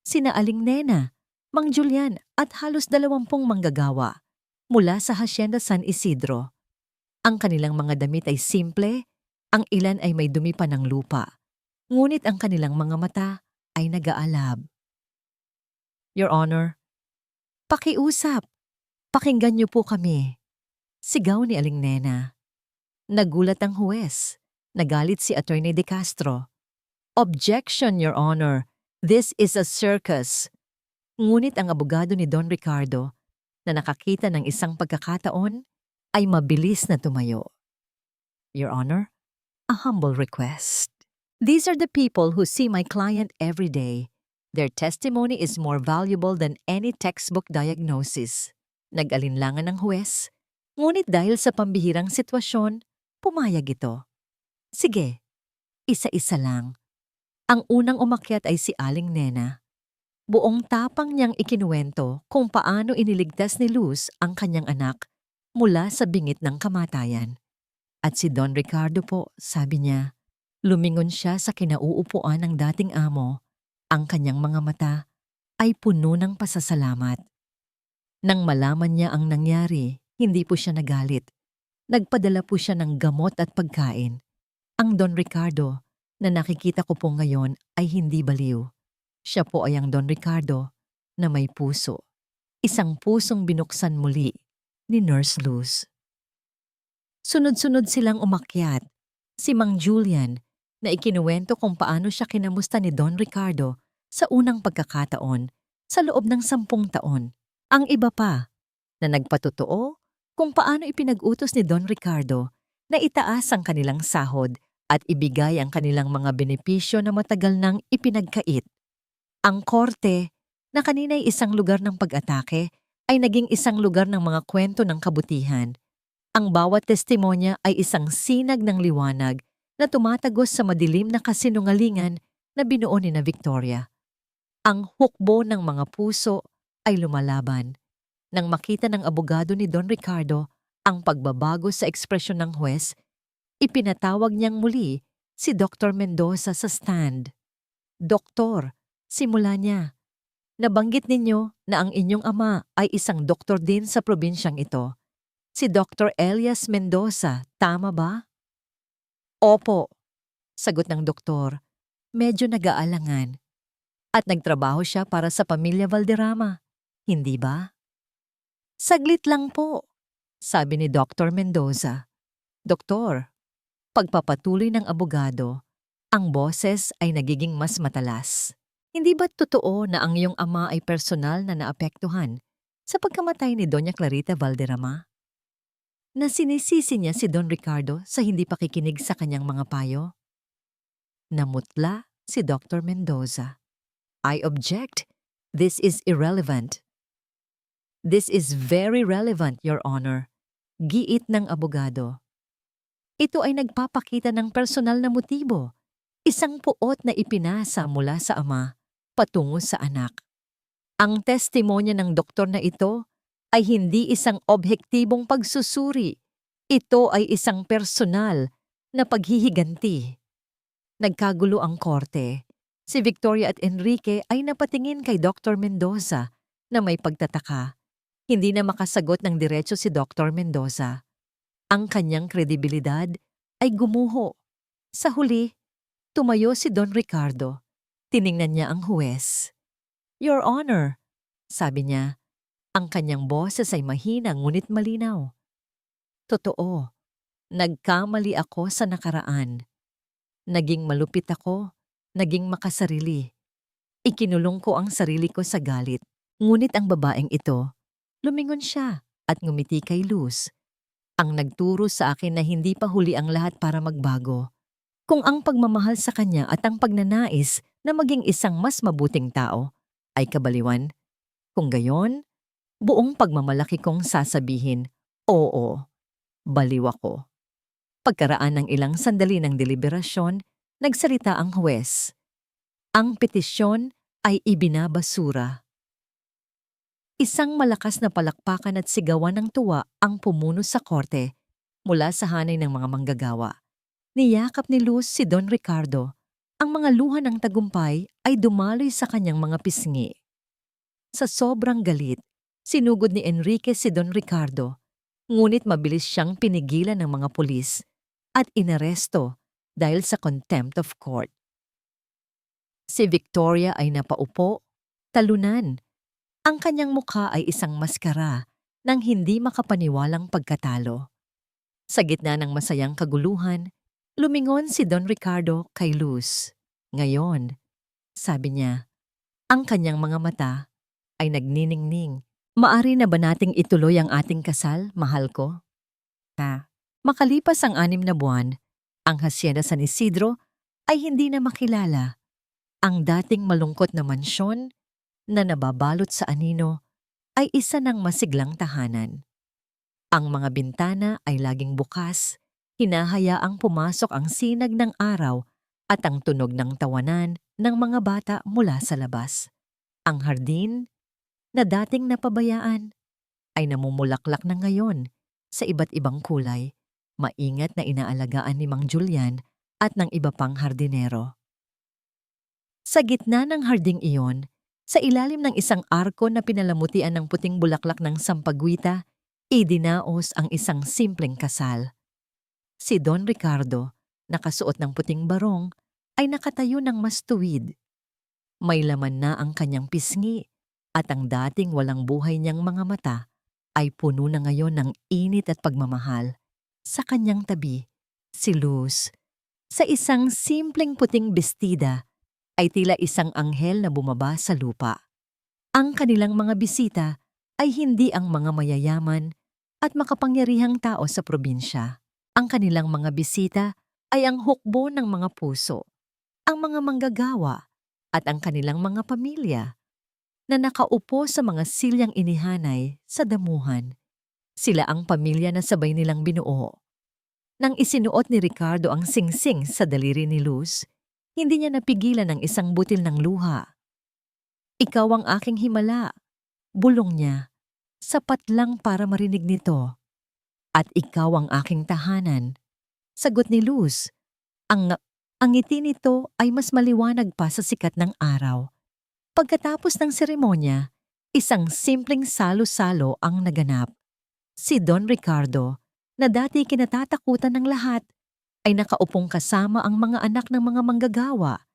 Sina Aling Nena, Mang Julian at halos 20 manggagawa mula sa Hacienda San Isidro. Ang kanilang mga damit ay simple, ang ilan ay may dumi pa ng lupa, ngunit ang kanilang mga mata ay nag-aalab. Your Honor, pakiusap, pakinggan niyo po kami. Sigaw ni Aling Nena. Nagulat ang huwes. Nagalit si Attorney De Castro. Objection, Your Honor. This is a circus. Ngunit ang abogado ni Don Ricardo, na nakakita ng isang pagkakataon, ay mabilis na tumayo. Your Honor, a humble request. These are the people who see my client every day. Their testimony is more valuable than any textbook diagnosis. Nag-alinlangan ng huwes, ngunit dahil sa pambihirang sitwasyon, pumayag ito. Sige, isa-isa lang. Ang unang umakyat ay si Aling Nena. Buong tapang niyang ikinuwento kung paano iniligtas ni Luz ang kanyang anak mula sa bingit ng kamatayan. At si Don Ricardo po, sabi niya, lumingon siya sa kinauupuan ng dating amo. Ang kanyang mga mata ay puno ng pasasalamat. Nang malaman niya ang nangyari, hindi po siya nagalit. Nagpadala po siya ng gamot at pagkain. Ang Don Ricardo na nakikita ko po ngayon ay hindi baliw. Siya po ay ang Don Ricardo na may puso. Isang pusong binuksan muli ni Nurse Luz. Sunod-sunod silang umakyat. Si Mang Julian na ikinuwento kung paano siya kinamusta ni Don Ricardo sa unang pagkakataon sa loob ng 10 taon. Ang iba pa na nagpatotoo kung paano ipinag-utos ni Don Ricardo na itaas ang kanilang sahod at ibigay ang kanilang mga benepisyo na matagal nang ipinagkait. Ang korte, na kanina'y isang lugar ng pag-atake, ay naging isang lugar ng mga kwento ng kabutihan. Ang bawat testimonya ay isang sinag ng liwanag na tumatagos sa madilim na kasinungalingan na binuo ni na Victoria. Ang hukbo ng mga puso ay lumalaban. Nang makita ng abogado ni Don Ricardo ang pagbabago sa ekspresyon ng huwes, ipinatawag niyang muli si Dr. Mendoza sa stand. "Doktor," simula niya, "nabanggit ninyo na ang inyong ama ay isang doktor din sa probinsyang ito. Si Dr. Elias Mendoza, tama ba?" "Opo," sagot ng doktor, medyo nag-aalangan. "At nagtrabaho siya para sa pamilya Valderrama, hindi ba?" "Saglit lang po," sabi ni Dr. Mendoza. "Doktor," pagpapatuloy ng abogado, ang boses ay nagiging mas matalas. "Hindi ba't totoo na ang iyong ama ay personal na naapektuhan sa pagkamatay ni Doña Clarita Valderrama? Na sinisisi niya si Don Ricardo sa hindi pakikinig sa kanyang mga payo?" Namutla si Dr. Mendoza. "I object. This is irrelevant." "This is very relevant, Your Honor," giit ng abogado. "Ito ay nagpapakita ng personal na motibo, isang puot na ipinasa mula sa ama patungo sa anak. Ang testimonya ng doktor na ito ay hindi isang objektibong pagsusuri. Ito ay isang personal na paghihiganti." Nagkagulo ang korte. Si Victoria at Enrique ay napatingin kay Dr. Mendoza na may pagtataka. Hindi na makasagot ng diretso si Dr. Mendoza. Ang kanyang kredibilidad ay gumuho. Sa huli, tumayo si Don Ricardo. Tiningnan niya ang huwes. "Your Honor," sabi niya. Ang kanyang boses ay mahina ngunit malinaw. "Totoo, nagkamali ako sa nakaraan. Naging malupit ako, naging makasarili. Ikinulong ko ang sarili ko sa galit. Ngunit ang babaeng ito, lumingon siya at ngumiti kay Luz. Ang nagturo sa akin na hindi pa huli ang lahat para magbago. Kung ang pagmamahal sa kanya at ang pagnanais na maging isang mas mabuting tao ay kabaliwan, kung gayon, buong pagmamalaki kong sasabihin, oo, baliw ako." Pagkaraan ng ilang sandali ng deliberasyon, nagsalita ang huwes. Ang petisyon ay ibinabasura. Isang malakas na palakpakan at sigawan ng tuwa ang pumuno sa korte mula sa hanay ng mga manggagawa. Niyakap ni Luz si Don Ricardo. Ang mga luha ng tagumpay ay dumaloy sa kanyang mga pisngi. Sa sobrang galit, sinugod ni Enrique si Don Ricardo, ngunit mabilis siyang pinigilan ng mga pulis at inaresto dahil sa contempt of court. Si Victoria ay napaupo, talunan. Ang kanyang mukha ay isang maskara ng hindi makapaniwalang pagkatalo. Sa gitna ng masayang kaguluhan, lumingon si Don Ricardo kay Luz. "Ngayon," sabi niya, ang kanyang mga mata ay nagniningning. "Maari na ba nating ituloy ang ating kasal, mahal ko?" Makalipas ang 6 na buwan, ang Hacienda San Isidro ay hindi na makilala. Ang dating malungkot na mansyon na nababalot sa anino ay isa ng masiglang tahanan. Ang mga bintana ay laging bukas, hinahayaang pumasok ang sinag ng araw at ang tunog ng tawanan ng mga bata mula sa labas. Ang hardin, na dating napabayaan, ay namumulaklak na ngayon sa iba't ibang kulay, maingat na inaalagaan ni Mang Julian at ng iba pang hardinero. Sa gitna ng harding iyon, sa ilalim ng isang arko na pinalamutian ng puting bulaklak ng sampagwita, idinaos ang isang simpleng kasal. Si Don Ricardo, nakasuot ng puting barong, ay nakatayo ng mas tuwid. May laman na ang kanyang pisngi at ang dating walang buhay niyang mga mata ay puno na ngayon ng init at pagmamahal. Sa kanyang tabi, si Luz, sa isang simpleng puting bestida, ay tila isang anghel na bumaba sa lupa. Ang kanilang mga bisita ay hindi ang mga mayayaman at makapangyarihang tao sa probinsya. Ang kanilang mga bisita ay ang hukbo ng mga puso, ang mga manggagawa at ang kanilang mga pamilya na nakaupo sa mga silyang inihanay sa damuhan. Sila ang pamilya na sabay nilang binuo. Nang isinuot ni Ricardo ang singsing sa daliri ni Luz, hindi niya napigilan ang isang butil ng luha. "Ikaw ang aking himala," bulong niya, sapat lang para marinig nito. "At ikaw ang aking tahanan," sagot ni Luz. Ang ngiti nito ay mas maliwanag pa sa sikat ng araw. Pagkatapos ng seremonya, isang simpleng salo-salo ang naganap. Si Don Ricardo, na dati kinatatakutan ng lahat, ay nakaupong kasama ang mga anak ng mga manggagawa,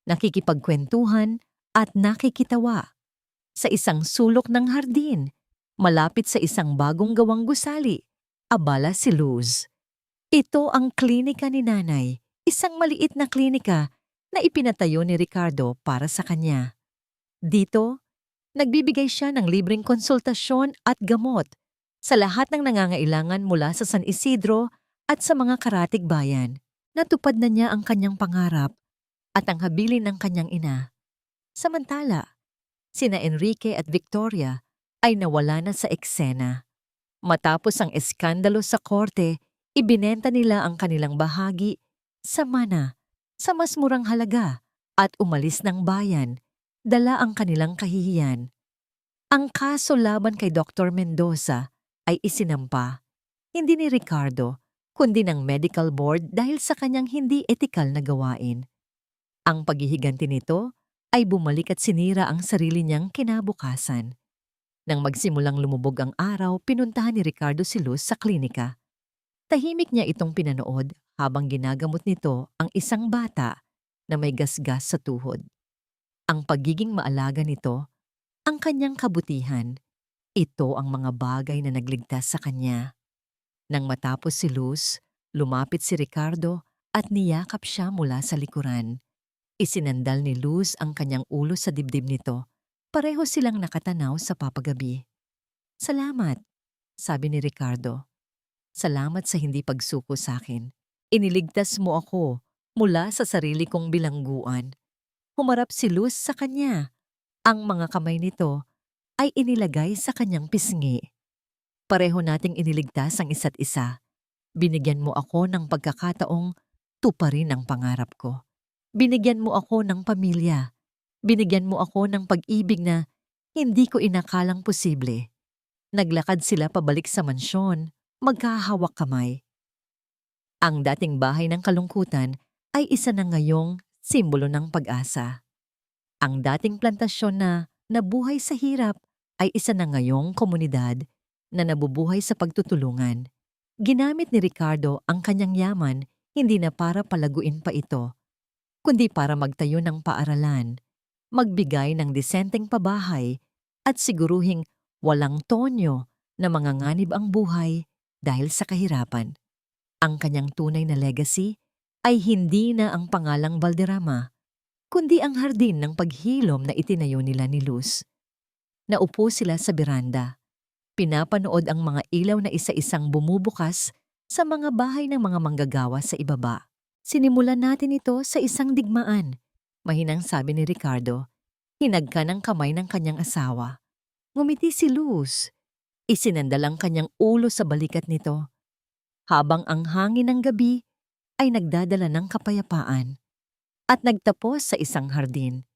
nakikipagkwentuhan at nakikitawa. Sa isang sulok ng hardin, malapit sa isang bagong gawang gusali, abala si Luz. Ito ang klinika ni Nanay, isang maliit na klinika na ipinatayo ni Ricardo para sa kanya. Dito, nagbibigay siya ng libreng konsultasyon at gamot sa lahat ng nangangailangan mula sa San Isidro at sa mga karatig bayan. Natupad na niya ang kanyang pangarap at ang habilin ng kanyang ina. Samantala, sina Enrique at Victoria ay nawala na sa eksena. Matapos ang eskandalo sa korte, ibinenta nila ang kanilang bahagi sa mana sa mas murang halaga at umalis ng bayan, dala ang kanilang kahihiyan. Ang kaso laban kay Dr. Mendoza ay isinampa, hindi ni Ricardo, kundi ng medical board dahil sa kanyang hindi etikal na gawain. Ang paghihiganti nito ay bumalik at sinira ang sarili niyang kinabukasan. Nang magsimulang lumubog ang araw, pinuntahan ni Ricardo si Luz sa klinika. Tahimik niya itong pinanood habang ginagamot nito ang isang bata na may gasgas sa tuhod. Ang pagiging maalaga nito, ang kanyang kabutihan, ito ang mga bagay na nagligtas sa kanya. Nang matapos si Luz, lumapit si Ricardo at niyakap siya mula sa likuran. Isinandal ni Luz ang kanyang ulo sa dibdib nito. Pareho silang nakatanaw sa papagabi. "Salamat," sabi ni Ricardo. "Salamat sa hindi pagsuko sa akin. Iniligtas mo ako mula sa sarili kong bilangguan." Humarap si Luz sa kanya. Ang mga kamay nito ay inilagay sa kanyang pisngi. "Pareho nating iniligtas ang isa't isa. Binigyan mo ako ng pagkakataong tuparin ang pangarap ko. Binigyan mo ako ng pamilya. Binigyan mo ako ng pag-ibig na hindi ko inakalang posible." Naglakad sila pabalik sa mansyon, magkahawak kamay. Ang dating bahay ng kalungkutan ay isa na ngayong simbolo ng pag-asa. Ang dating plantasyon na nabuhay sa hirap ay isa na ngayong komunidad na nabubuhay sa pagtutulungan. Ginamit ni Ricardo ang kanyang yaman hindi na para palaguin pa ito, kundi para magtayo ng paaralan, magbigay ng disenteng pabahay at siguruhing walang tonyo na manganganib ang buhay dahil sa kahirapan. Ang kanyang tunay na legacy ay hindi na ang pangalang Valderrama, kundi ang hardin ng paghilom na itinayo nila ni Luz. Naupo sila sa beranda. Pinapanood ang mga ilaw na isa-isang bumubukas sa mga bahay ng mga manggagawa sa ibaba. "Sinimulan natin ito sa isang digmaan," mahinang sabi ni Ricardo. Hinagka ng kamay ng kanyang asawa. Ngumiti si Luz. Isinandal ang kanyang ulo sa balikat nito. Habang ang hangin ng gabi ay nagdadala ng kapayapaan. At nagtapos sa isang hardin.